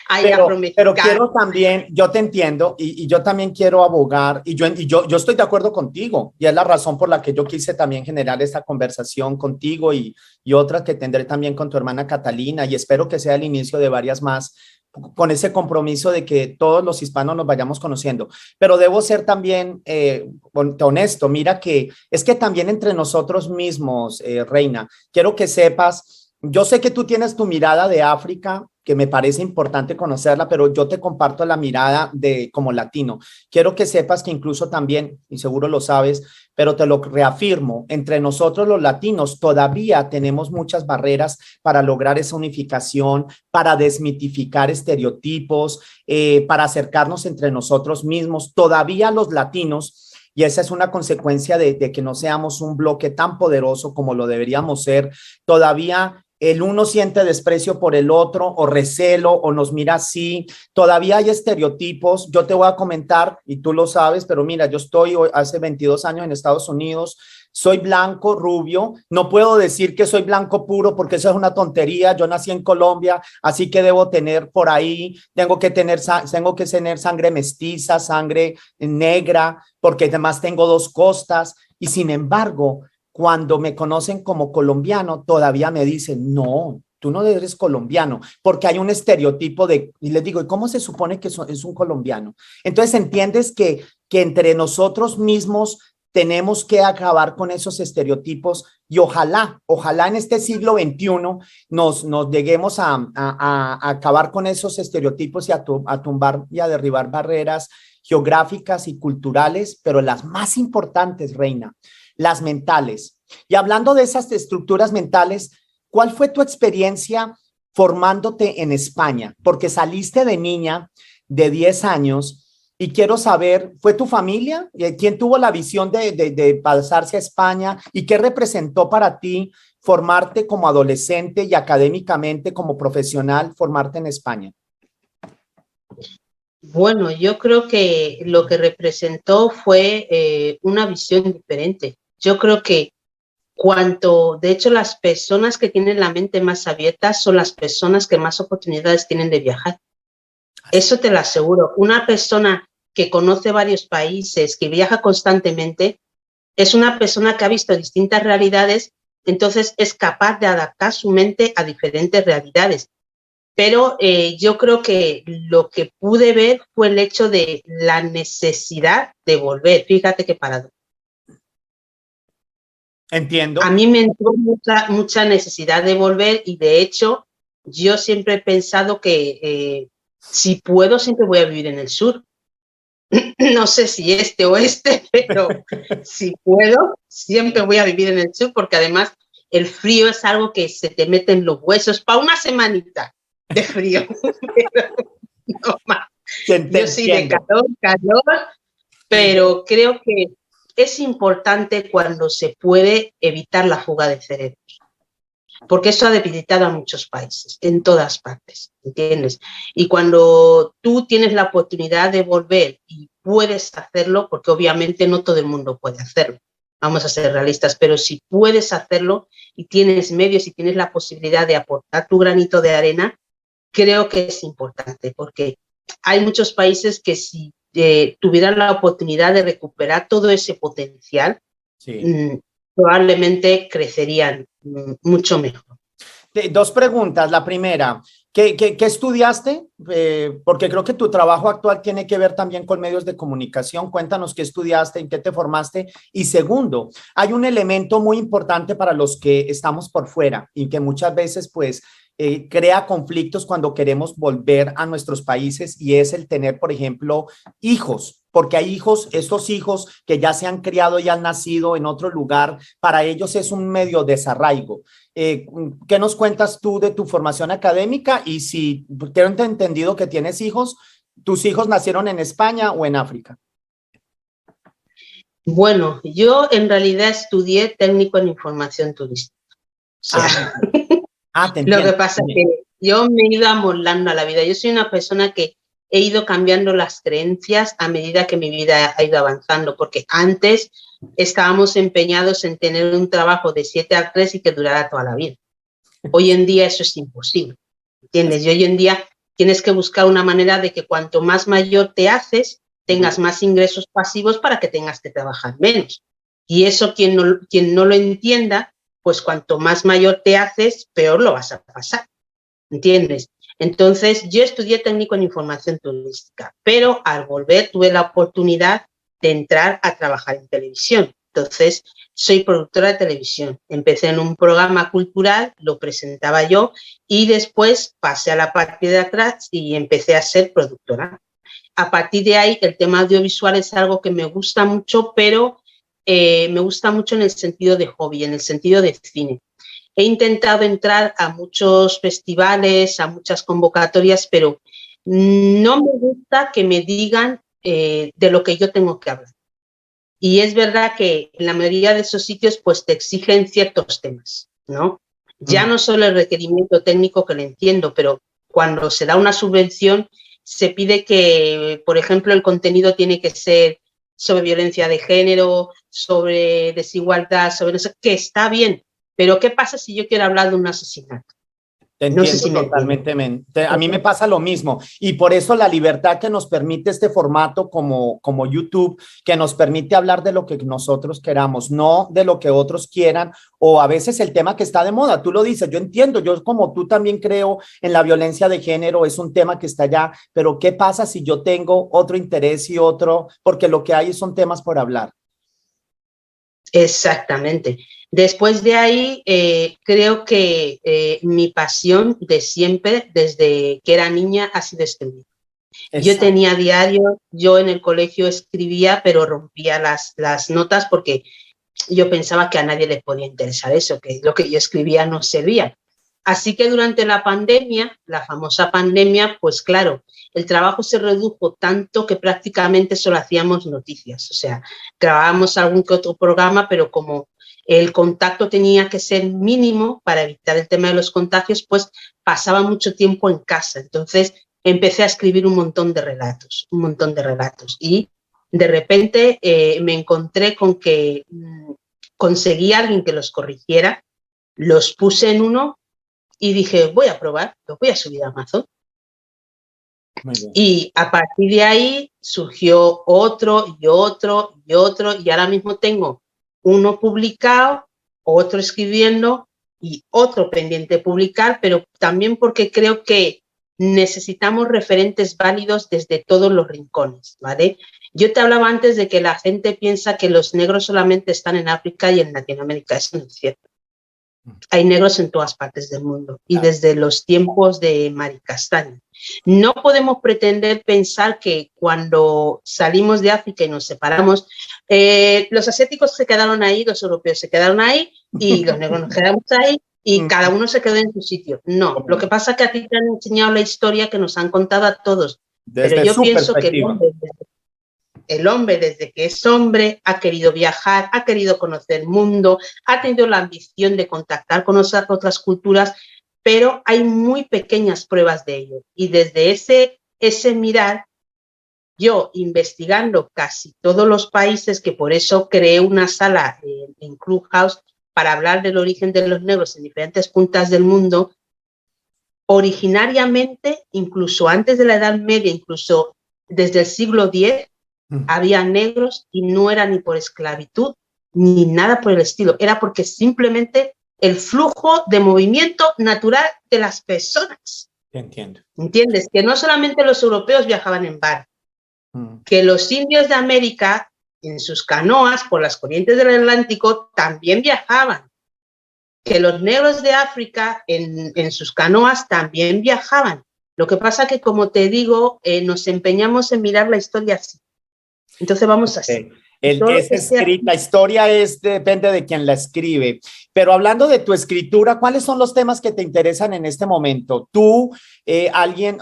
Hay Pero afromexicanos. quiero también, yo te entiendo y yo también quiero abogar y yo estoy de acuerdo contigo y es la razón por la que yo quise también generar esta conversación contigo y otras que tendré también con tu hermana Catalina y espero que sea el inicio de varias más con ese compromiso de que todos los hispanos nos vayamos conociendo. Pero debo ser también honesto, mira que es que también entre nosotros mismos, Reina, quiero que sepas, yo sé que tú tienes tu mirada de África, que me parece importante conocerla, pero yo te comparto la mirada de como latino. Quiero que sepas que incluso también, y seguro lo sabes, pero te lo reafirmo, entre nosotros los latinos todavía tenemos muchas barreras para lograr esa unificación, para desmitificar estereotipos, para acercarnos entre nosotros mismos. Todavía los latinos y esa es una consecuencia de que no seamos un bloque tan poderoso como lo deberíamos ser. Todavía el uno siente desprecio por el otro o recelo o nos mira así. Todavía hay estereotipos. Yo te voy a comentar y tú lo sabes, pero mira, yo estoy hace 22 años en Estados Unidos. Soy blanco, rubio. No puedo decir que soy blanco puro porque eso es una tontería. Yo nací en Colombia, así que debo tener por ahí, tengo que tener sangre mestiza, sangre negra, porque además tengo dos costas. Y sin embargo, cuando me conocen como colombiano, todavía me dicen, no, tú no eres colombiano, porque hay un estereotipo y les digo, ¿y cómo se supone que es un colombiano? Entonces, entiendes que entre nosotros mismos tenemos que acabar con esos estereotipos y ojalá en este siglo XXI nos lleguemos a acabar con esos estereotipos y a tumbar y a derribar barreras geográficas y culturales, pero las más importantes, Reina, las mentales. Y hablando de esas estructuras mentales, ¿cuál fue tu experiencia formándote en España? Porque saliste de niña de 10 años y quiero saber, ¿fue tu familia? ¿Quién tuvo la visión de pasarse a España y qué representó para ti formarte como adolescente y académicamente como profesional, formarte en España? Bueno, yo creo que lo que representó fue una visión diferente. Yo creo que de hecho, las personas que tienen la mente más abierta son las personas que más oportunidades tienen de viajar. Eso te lo aseguro. Una persona que conoce varios países, que viaja constantemente, es una persona que ha visto distintas realidades, entonces es capaz de adaptar su mente a diferentes realidades. Pero yo creo que lo que pude ver fue el hecho de la necesidad de volver. Fíjate qué parado. A Entiendo. mí me entró mucha necesidad de volver y de hecho yo siempre he pensado que si puedo siempre voy a vivir en el sur. no sé si este o este, pero si puedo, siempre voy a vivir en el sur, porque además el frío es algo que se te mete en los huesos para una semanita de frío. Pero no más. Yo soy de calor, pero creo que es importante cuando se puede evitar la fuga de cerebros, porque eso ha debilitado a muchos países, en todas partes, ¿entiendes? Y cuando tú tienes la oportunidad de volver y puedes hacerlo, porque obviamente no todo el mundo puede hacerlo, vamos a ser realistas, pero si puedes hacerlo y tienes medios y tienes la posibilidad de aportar tu granito de arena, creo que es importante, porque hay muchos países que si tuvieran la oportunidad de recuperar todo ese potencial, sí, probablemente crecerían mucho mejor. Dos preguntas. La primera, ¿qué estudiaste? Porque creo que tu trabajo actual tiene que ver también con medios de comunicación. Cuéntanos qué estudiaste, en qué te formaste. Y segundo, hay un elemento muy importante para los que estamos por fuera y que muchas veces pues crea conflictos cuando queremos volver a nuestros países, y es el tener, por ejemplo, hijos, porque hay hijos, estos hijos que ya se han criado y han nacido en otro lugar, para ellos es un medio desarraigo. ¿Qué nos cuentas tú de tu formación académica? Y si tengo entendido que tienes hijos, ¿tus hijos nacieron en España o en África? Bueno, yo en realidad estudié técnico en información turística. O sea, te entiendo. Lo que pasa es que yo me he ido amoldando a la vida. Yo soy una persona que he ido cambiando las creencias a medida que mi vida ha ido avanzando, porque antes estábamos empeñados en tener un trabajo de 7 a 3 y que durara toda la vida. Hoy en día eso es imposible, ¿entiendes? Y hoy en día tienes que buscar una manera de que cuanto más mayor te haces, tengas más ingresos pasivos para que tengas que trabajar menos. Y eso quien no lo entienda, pues cuanto más mayor te haces, peor lo vas a pasar, ¿entiendes? Entonces, yo estudié técnico en información turística, pero al volver tuve la oportunidad de entrar a trabajar en televisión. Entonces, soy productora de televisión. Empecé en un programa cultural, lo presentaba yo y después pasé a la parte de atrás y empecé a ser productora. A partir de ahí, el tema audiovisual es algo que me gusta mucho, pero me gusta mucho en el sentido de hobby, en el sentido de cine. He intentado entrar a muchos festivales, a muchas convocatorias, pero no me gusta que me digan de lo que yo tengo que hablar. Y es verdad que en la mayoría de esos sitios pues te exigen ciertos temas, ¿no? Ya no solo el requerimiento técnico, que lo entiendo, pero cuando se da una subvención se pide que, por ejemplo, el contenido tiene que ser sobre violencia de género, sobre desigualdad, sobre no sé, que está bien, pero ¿qué pasa si yo quiero hablar de un asesinato? Te entiendo, no sé si totalmente. A mí me pasa lo mismo, y por eso la libertad que nos permite este formato como YouTube, que nos permite hablar de lo que nosotros queramos, no de lo que otros quieran, o a veces el tema que está de moda. Tú lo dices, yo entiendo, yo como tú también creo en la violencia de género, es un tema que está allá, pero ¿qué pasa si yo tengo otro interés y otro? Porque lo que hay son temas por hablar. Exactamente. Después de ahí, creo que mi pasión de siempre, desde que era niña, ha sido escribir. Exacto. Yo tenía diario, yo en el colegio escribía, pero rompía las notas porque yo pensaba que a nadie le podía interesar eso, que lo que yo escribía no servía. Así que durante la pandemia, la famosa pandemia, pues claro, el trabajo se redujo tanto que prácticamente solo hacíamos noticias. O sea, grabábamos algún que otro programa, pero como el contacto tenía que ser mínimo para evitar el tema de los contagios, pues pasaba mucho tiempo en casa. Entonces empecé a escribir un montón de relatos. Y de repente me encontré con que conseguí a alguien que los corrigiera, los puse en uno y dije, voy a probar, los voy a subir a Amazon. Y a partir de ahí surgió otro y otro y otro, y ahora mismo tengo uno publicado, otro escribiendo y otro pendiente de publicar, pero también porque creo que necesitamos referentes válidos desde todos los rincones, ¿vale? Yo te hablaba antes de que la gente piensa que los negros solamente están en África y en Latinoamérica. Eso no es cierto. Hay negros en todas partes del mundo y desde los tiempos de Mari Castaño. No podemos pretender pensar que cuando salimos de África y nos separamos, los asiáticos se quedaron ahí, los europeos se quedaron ahí y los negros nos quedamos ahí y cada uno se quedó en su sitio. No, lo que pasa es que a ti te han enseñado la historia que nos han contado a todos, pero Desde yo su pienso que perspectiva. el hombre, desde que es hombre, ha querido viajar, ha querido conocer el mundo, ha tenido la ambición de contactar con otras culturas, pero hay muy pequeñas pruebas de ello. Y desde ese mirar, yo investigando casi todos los países, que por eso creé una sala en Clubhouse para hablar del origen de los negros en diferentes puntas del mundo, originariamente, incluso antes de la Edad Media, incluso desde el siglo X, había negros y no era ni por esclavitud ni nada por el estilo, era porque simplemente el flujo de movimiento natural de las personas. Entiendo. ¿Entiendes? Que no solamente los europeos viajaban en barco, que los indios de América en sus canoas por las corrientes del Atlántico también viajaban, que los negros de África en sus canoas también viajaban. Lo que pasa que, como te digo, nos empeñamos en mirar la historia así. Entonces vamos así. La historia depende de quien la escribe. Pero hablando de tu escritura, ¿cuáles son los temas que te interesan en este momento? Tú, alguien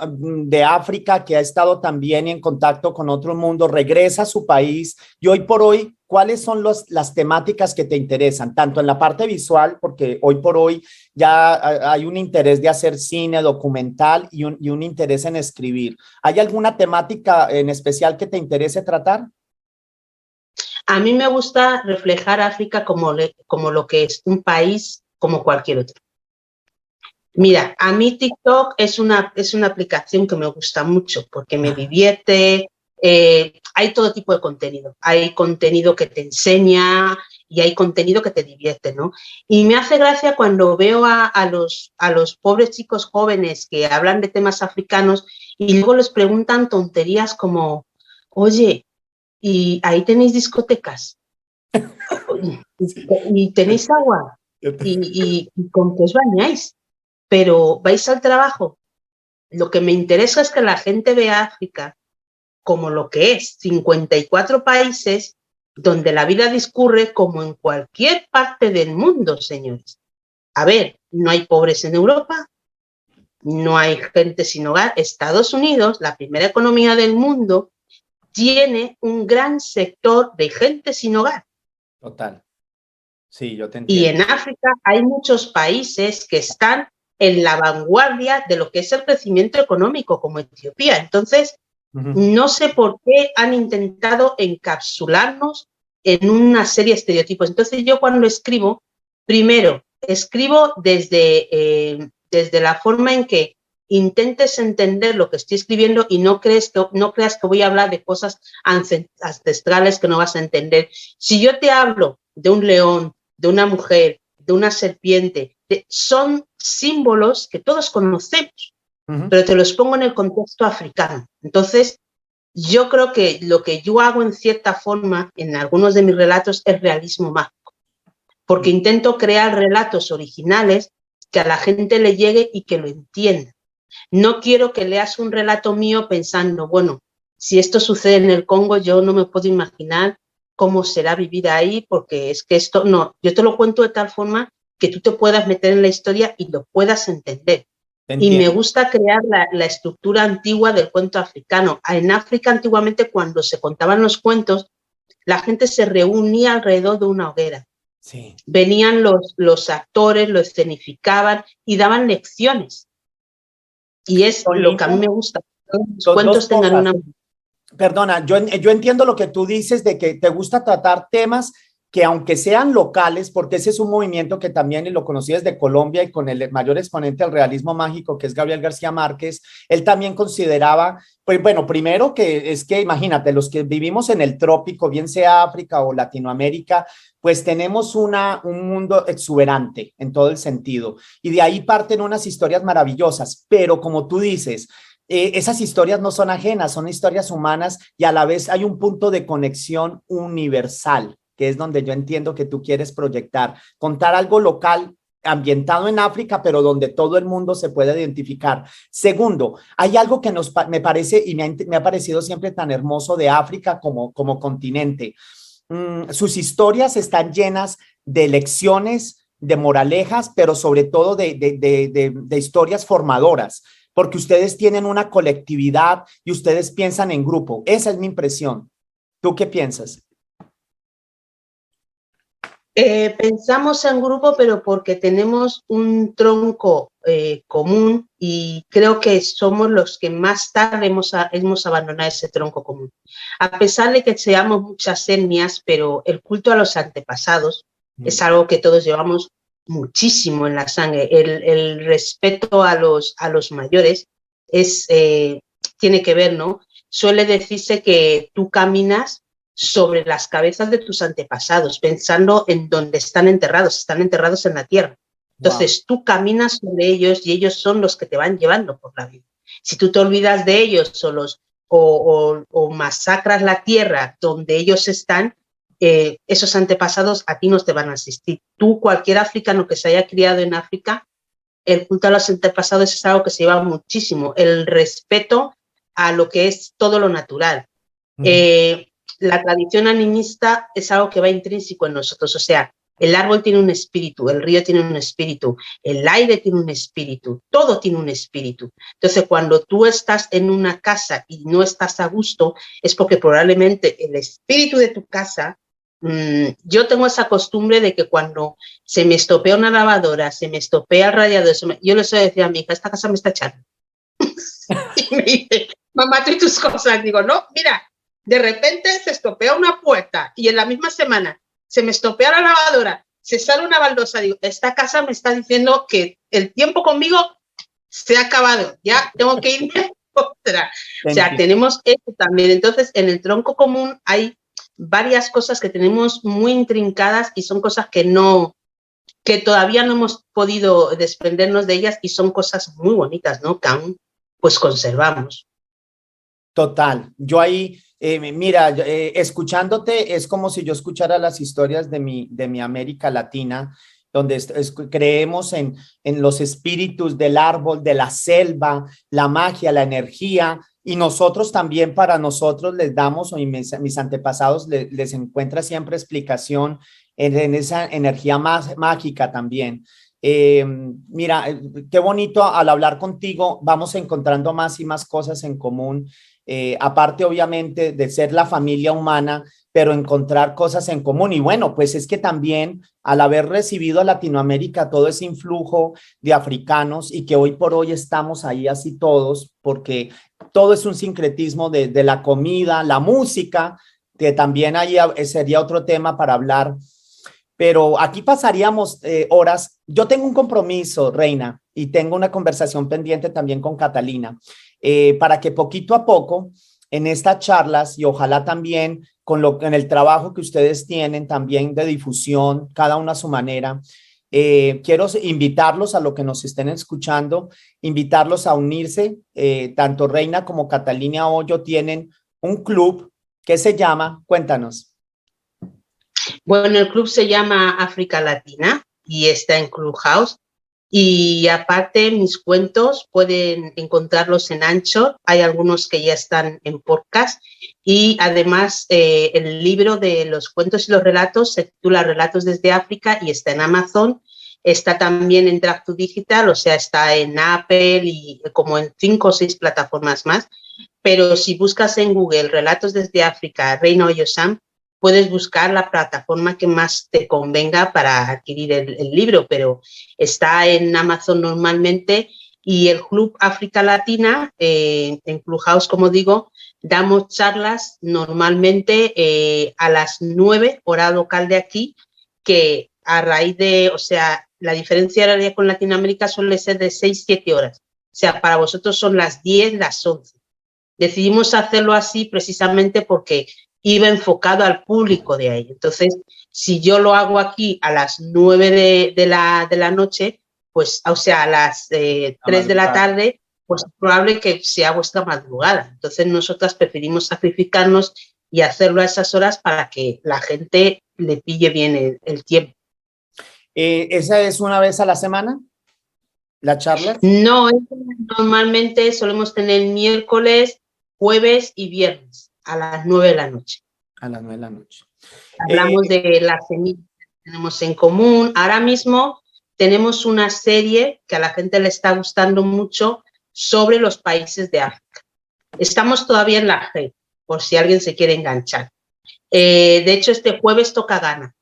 de África que ha estado también en contacto con otro mundo, regresa a su país y hoy por hoy, ¿cuáles son las temáticas que te interesan? Tanto en la parte visual, porque hoy por hoy ya hay un interés de hacer cine, documental y un interés en escribir. ¿Hay alguna temática en especial que te interese tratar? A mí me gusta reflejar África como lo que es, un país como cualquier otro. Mira, a mí TikTok es una aplicación que me gusta mucho porque me divierte, hay todo tipo de contenido. Hay contenido que te enseña y hay contenido que te divierte, ¿no? Y me hace gracia cuando veo a los pobres chicos jóvenes que hablan de temas africanos y luego les preguntan tonterías como, oye, y ahí tenéis discotecas y tenéis agua y con qué os bañáis, pero vais al trabajo. Lo que me interesa es que la gente vea África como lo que es, 54 países donde la vida discurre como en cualquier parte del mundo, señores. A ver, no hay pobres en Europa, no hay gente sin hogar. Estados Unidos, la primera economía del mundo, tiene un gran sector de gente sin hogar. Total. Sí, yo te Y entiendo. en África hay muchos países que están en la vanguardia de lo que es el crecimiento económico, como Etiopía. Entonces, no sé por qué han intentado encapsularnos en una serie de estereotipos. Entonces, yo cuando escribo, primero, escribo desde la forma en que intentes entender lo que estoy escribiendo y no creas que voy a hablar de cosas ancestrales que no vas a entender. Si yo te hablo de un león, de una mujer, de una serpiente, son símbolos que todos conocemos, pero te los pongo en el contexto africano. Entonces, yo creo que lo que yo hago en cierta forma en algunos de mis relatos es realismo mágico, porque intento crear relatos originales que a la gente le llegue y que lo entienda. No quiero que leas un relato mío pensando, bueno, si esto sucede en el Congo, yo no me puedo imaginar cómo será vivir ahí, porque es que esto no, yo te lo cuento de tal forma que tú te puedas meter en la historia y lo puedas entender. Y me gusta crear la estructura antigua del cuento africano. En África, antiguamente, cuando se contaban los cuentos, la gente se reunía alrededor de una hoguera. Sí. Venían los actores, lo escenificaban y daban lecciones. Y es lo que a mí me gusta. Los cuentos tengan una... Perdona, yo entiendo lo que tú dices de que te gusta tratar temas que aunque sean locales, porque ese es un movimiento que también, y lo conocí desde Colombia y con el mayor exponente del realismo mágico, que es Gabriel García Márquez, él también consideraba, pues bueno, primero que es que imagínate, los que vivimos en el trópico, bien sea África o Latinoamérica, pues tenemos un mundo exuberante en todo el sentido, y de ahí parten unas historias maravillosas, pero como tú dices, esas historias no son ajenas, son historias humanas y a la vez hay un punto de conexión universal, que es donde yo entiendo que tú quieres proyectar. Contar algo local ambientado en África, pero donde todo el mundo se puede identificar. Segundo, hay algo que me parece y me ha parecido siempre tan hermoso de África como continente. Sus historias están llenas de lecciones, de moralejas, pero sobre todo de historias formadoras, porque ustedes tienen una colectividad y ustedes piensan en grupo. Esa es mi impresión. ¿Tú qué piensas? Pensamos en grupo, pero porque tenemos un tronco común y creo que somos los que más tarde hemos abandonado ese tronco común. A pesar de que seamos muchas etnias, pero el culto a los antepasados es algo que todos llevamos muchísimo en la sangre. El respeto a los mayores tiene que ver, ¿no? Suele decirse que tú caminas sobre las cabezas de tus antepasados, pensando en dónde están enterrados en la tierra. Entonces, wow, tú caminas sobre ellos y ellos son los que te van llevando por la vida. Si tú te olvidas de ellos o masacras la tierra donde ellos están, esos antepasados a ti no te van a asistir. Tú, cualquier africano que se haya criado en África, el culto a los antepasados es algo que se lleva muchísimo, el respeto a lo que es todo lo natural. La tradición animista es algo que va intrínseco en nosotros, o sea, el árbol tiene un espíritu, el río tiene un espíritu, el aire tiene un espíritu, todo tiene un espíritu. Entonces, cuando tú estás en una casa y no estás a gusto, es porque probablemente el espíritu de tu casa, yo tengo esa costumbre de que cuando se me estropea una lavadora, se me estropea el radiador, yo le suelo decir a mi hija, esta casa me está echando. Y me dice, mamá, tú y tus cosas. Digo, no, mira, de repente se estropea una puerta y en la misma semana se me estropea la lavadora, se sale una baldosa. Digo, esta casa me está diciendo que el tiempo conmigo se ha acabado, ya tengo que irme a otra. O sea, tenemos eso también. Entonces, en el tronco común hay varias cosas que tenemos muy intrincadas y son cosas que todavía no hemos podido desprendernos de ellas y son cosas muy bonitas, ¿no? Que aún pues conservamos. Total, yo ahí, mira, escuchándote es como si yo escuchara las historias de mi América Latina, donde creemos en los espíritus del árbol, de la selva, la magia, la energía, y nosotros también para nosotros les damos, o mis antepasados les encuentra siempre explicación en esa energía más mágica también. Mira, qué bonito al hablar contigo, vamos encontrando más y más cosas en común. Aparte obviamente de ser la familia humana, pero encontrar cosas en común. Y bueno, pues es que también al haber recibido a Latinoamérica todo ese influjo de africanos y que hoy por hoy estamos ahí así todos, porque todo es un sincretismo de la comida, la música, que también ahí sería otro tema para hablar. Pero aquí pasaríamos horas. Yo tengo un compromiso, Reina, y tengo una conversación pendiente también con Catalina, para que poquito a poco en estas charlas y ojalá también en el trabajo que ustedes tienen también de difusión, cada una a su manera, quiero invitarlos a lo que nos estén escuchando, invitarlos a unirse, tanto Reina como Catalina Hoyo tienen un club que se llama, cuéntanos. Bueno, el club se llama África Latina y está en Clubhouse. Y aparte, mis cuentos pueden encontrarlos en Anchor. Hay algunos que ya están en podcast. Y además, el libro de los cuentos y los relatos se titula Relatos desde África y está en Amazon. Está también en Draft2 Digital, o sea, está en Apple y como en 5 o 6 plataformas más. Pero si buscas en Google Relatos desde África, Reina Oyo Sam, puedes buscar la plataforma que más te convenga para adquirir el libro, pero está en Amazon normalmente y el Club África Latina, en Clubhouse, como digo, damos charlas normalmente a las 9 hora local de aquí, que a raíz de, o sea, la diferencia horaria con Latinoamérica suele ser de 6-7 horas. O sea, para vosotros son las 10, las 11. Decidimos hacerlo así precisamente porque iba enfocado al público de ahí. Entonces, si yo lo hago aquí a las 9 de la noche, pues, o sea, a las 3 de la tarde, pues es probable que sea vuestra madrugada. Entonces, nosotras preferimos sacrificarnos y hacerlo a esas horas para que la gente le pille bien el tiempo. ¿Esa es una vez a la semana, la charla? No, normalmente solemos tener miércoles, jueves y viernes a las 9 de la noche. A las 9 de la noche. Hablamos de las semillas que tenemos en común. Ahora mismo tenemos una serie que a la gente le está gustando mucho sobre los países de África. Estamos todavía en la G, por si alguien se quiere enganchar. De hecho, este jueves toca Ghana.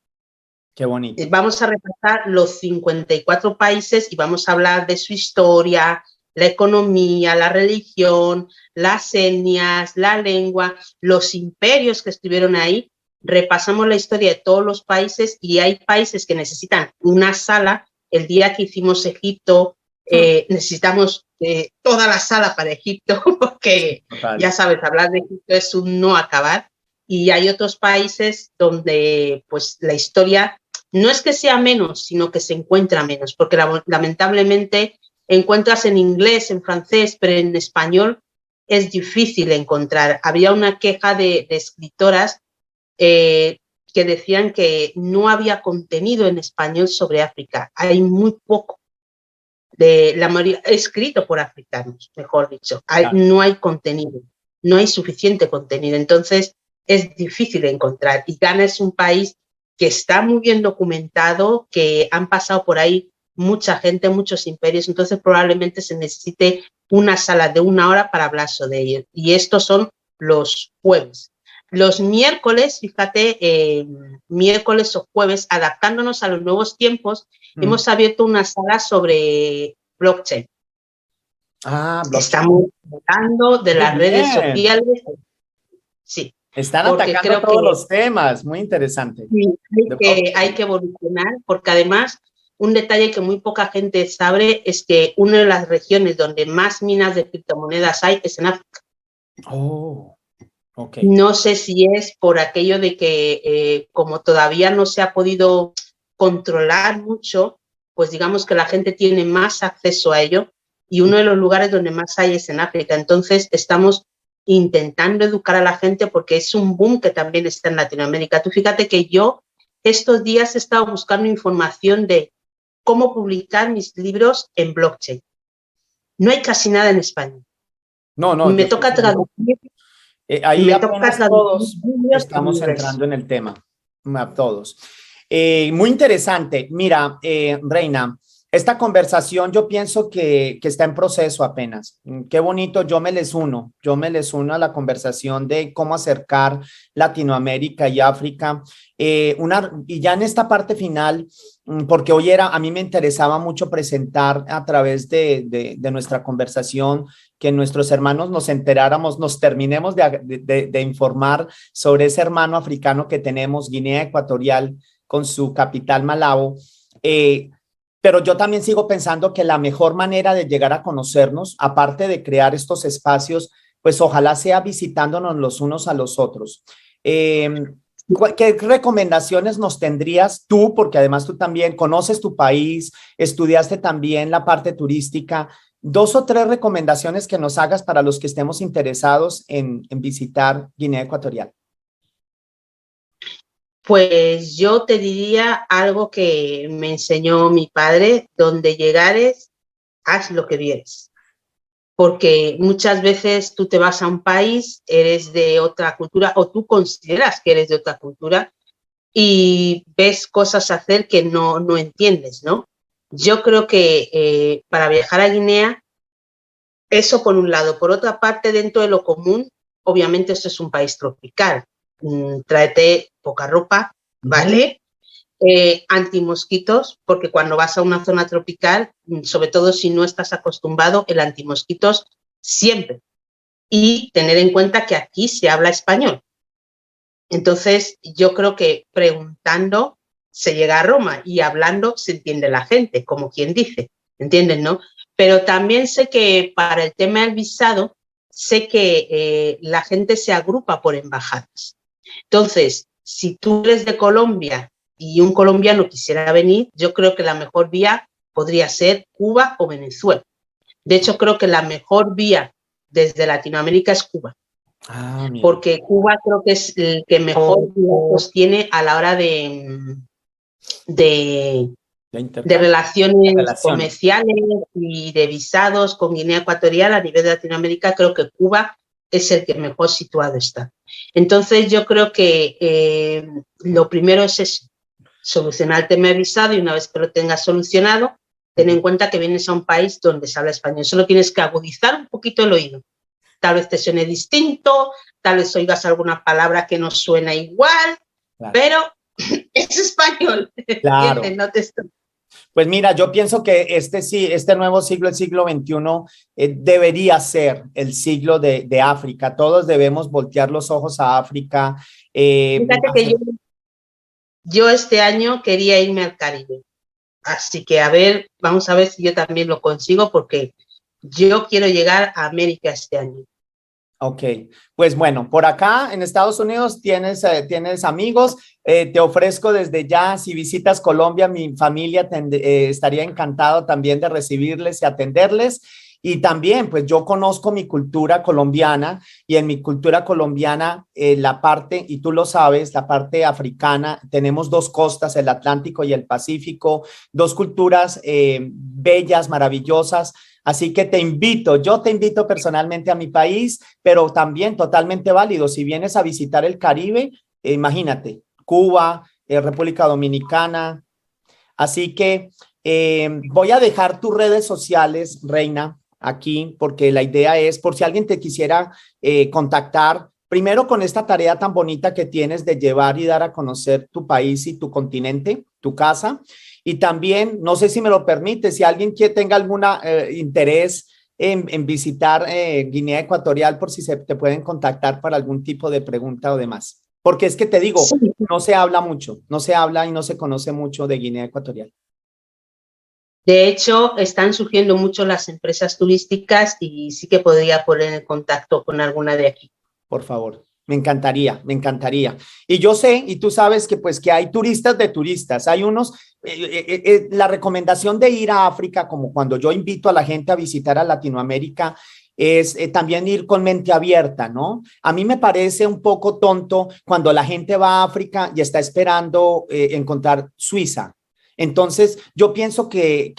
Qué bonito. Vamos a repasar los 54 países y vamos a hablar de su historia, la economía, la religión, las etnias, la lengua, los imperios que estuvieron ahí. Repasamos la historia de todos los países y hay países que necesitan una sala. El día que hicimos Egipto, necesitamos toda la sala para Egipto, porque ya sabes, hablar de Egipto es un no acabar. Y hay otros países donde pues la historia no es que sea menos, sino que se encuentra menos, porque lamentablemente encuentras en inglés, en francés, pero en español es difícil encontrar. Había una queja de escritoras que decían que no había contenido en español sobre África. Hay muy poco de la mayoría escrito por africanos, mejor dicho. No hay contenido, no hay suficiente contenido. Entonces es difícil encontrar. Y Ghana es un país que está muy bien documentado, que han pasado por ahí mucha gente, muchos imperios, entonces probablemente se necesite una sala de 1 hora para hablar sobre ello. Y estos son los jueves. Los miércoles, fíjate, miércoles o jueves, adaptándonos a los nuevos tiempos, hemos abierto una sala sobre blockchain. Blockchain. Estamos hablando de las redes sociales. Sí. Están atacando todos los temas, muy interesante. Sí, hay que evolucionar, porque además un detalle que muy poca gente sabe es que una de las regiones donde más minas de criptomonedas hay es en África. Okay. No sé si es por aquello de que como todavía no se ha podido controlar mucho, pues digamos que la gente tiene más acceso a ello y uno de los lugares donde más hay es en África. Entonces estamos intentando educar a la gente porque es un boom que también está en Latinoamérica. Tú fíjate que yo estos días he estado buscando información de cómo publicar mis libros en blockchain. No hay casi nada en español. No. Me toca traducir. Ahí apenas todos estamos entrando en el tema, a todos. Muy interesante. Mira, Reina, esta conversación yo pienso que está en proceso apenas. Qué bonito, yo me les uno a la conversación de cómo acercar Latinoamérica y África. Y ya en esta parte final, porque hoy a mí me interesaba mucho presentar a través de nuestra conversación que nuestros hermanos nos terminemos de informar sobre ese hermano africano que tenemos, Guinea Ecuatorial, con su capital Malabo. Pero yo también sigo pensando que la mejor manera de llegar a conocernos, aparte de crear estos espacios, pues ojalá sea visitándonos los unos a los otros. ¿Qué recomendaciones nos tendrías tú? Porque además tú también conoces tu país, estudiaste también la parte turística. 2 o 3 recomendaciones que nos hagas para los que estemos interesados en visitar Guinea Ecuatorial. Pues yo te diría algo que me enseñó mi padre: donde llegares, haz lo que vieres. Porque muchas veces tú te vas a un país, eres de otra cultura o tú consideras que eres de otra cultura y ves cosas hacer que no entiendes, ¿no? Yo creo que para viajar a Guinea, eso por un lado. Por otra parte, dentro de lo común, obviamente esto es un país tropical. Tráete poca ropa, ¿vale? Antimosquitos, porque cuando vas a una zona tropical, sobre todo si no estás acostumbrado, el antimosquitos siempre. Y tener en cuenta que aquí se habla español. Entonces, yo creo que preguntando se llega a Roma y hablando se entiende la gente, como quien dice, ¿entienden, no? Pero también sé que para el tema del visado, sé que la gente se agrupa por embajadas. Entonces, si tú eres de Colombia y un colombiano quisiera venir, yo creo que la mejor vía podría ser Cuba o Venezuela. De hecho, creo que la mejor vía desde Latinoamérica es Cuba. Porque Cuba creo que es el que mejor tiene a la hora de de relaciones relaciones comerciales y de visados con Guinea Ecuatorial a nivel de Latinoamérica, creo que Cuba es el que mejor situado está. Entonces, yo creo que lo primero es eso, solucionar el tema de visado, y una vez que lo tengas solucionado, ten en cuenta que vienes a un país donde se habla español. Solo tienes que agudizar un poquito el oído. Tal vez te suene distinto, tal vez oigas alguna palabra que no suena igual, claro, pero es español, claro. ¿entiendes? No te estoy... Pues mira, yo pienso que este nuevo siglo, el siglo XXI, debería ser el siglo de África. Todos debemos voltear los ojos a África. Fíjate que yo este año quería irme al Caribe. Así que vamos a ver si yo también lo consigo, porque yo quiero llegar a América este año. Ok, pues bueno, por acá en Estados Unidos tienes amigos. Te ofrezco desde ya, si visitas Colombia, mi familia estaría encantado también de recibirles y atenderles. Y también, pues yo conozco mi cultura colombiana, y en mi cultura colombiana, la parte, y tú lo sabes, la parte africana, tenemos dos costas, el Atlántico y el Pacífico, dos culturas bellas, maravillosas. Así que yo te invito personalmente a mi país, pero también totalmente válido. Si vienes a visitar el Caribe, imagínate, Cuba, República Dominicana. Así que voy a dejar tus redes sociales, Reina, aquí, porque la idea es, por si alguien te quisiera contactar, primero con esta tarea tan bonita que tienes de llevar y dar a conocer tu país y tu continente, tu casa. Y también, no sé si me lo permite, si alguien que tenga algún interés en visitar Guinea Ecuatorial, por si te pueden contactar para algún tipo de pregunta o demás. Porque es que te digo, Sí. no se habla mucho, no se habla y no se conoce mucho de Guinea Ecuatorial. De hecho, están surgiendo mucho las empresas turísticas y sí que podría poner en contacto con alguna de aquí. Por favor, me encantaría, me encantaría. Y yo sé, y tú sabes que pues que hay turistas de turistas, hay unos, la recomendación de ir a África, como cuando yo invito a la gente a visitar a Latinoamérica, es también ir con mente abierta, ¿no? A mí me parece un poco tonto cuando la gente va a África y está esperando encontrar Suiza. Entonces, yo pienso que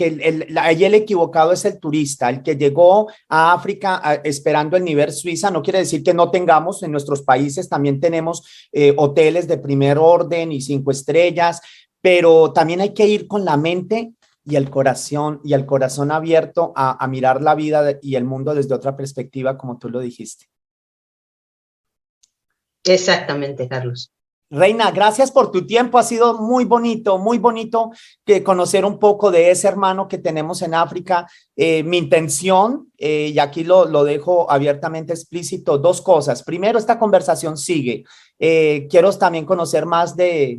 ahí el equivocado es el turista, el que llegó a África esperando el nivel Suiza. No quiere decir que no tengamos en nuestros países, también tenemos hoteles de primer orden y 5 estrellas, pero también hay que ir con la mente y el corazón abierto a mirar la vida y el mundo desde otra perspectiva, como tú lo dijiste. Exactamente, Carlos. Reina, gracias por tu tiempo. Ha sido muy bonito que conocer un poco de ese hermano que tenemos en África. Mi intención, y aquí lo dejo abiertamente explícito, dos cosas. Primero, esta conversación sigue. Quiero también conocer más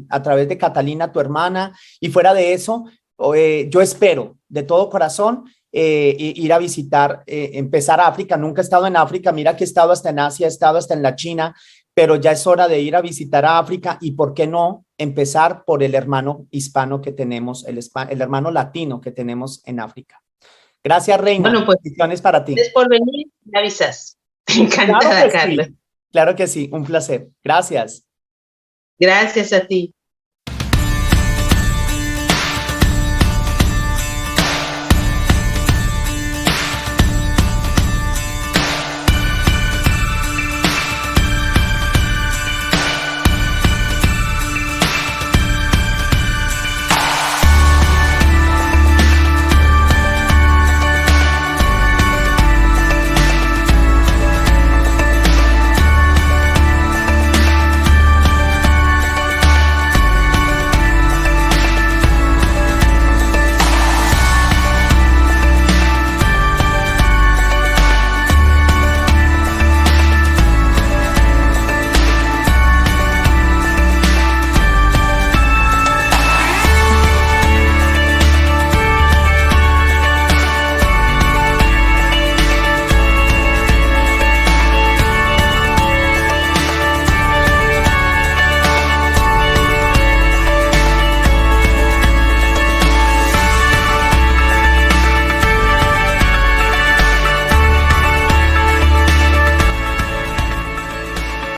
a través de Catalina, tu hermana, y fuera de eso, yo espero de todo corazón ir a visitar, empezar África. Nunca he estado en África. Mira que he estado hasta en Asia, he estado hasta en la China, pero ya es hora de ir a visitar a África, y por qué no empezar por el hermano hispano que tenemos, el hermano latino que tenemos en África. Gracias, Reina. Bueno, pues, bendiciones para ti. gracias por venir, me avisas. Encantada, Claro que Carlos. sí, claro que sí, un placer. Gracias. Gracias a ti.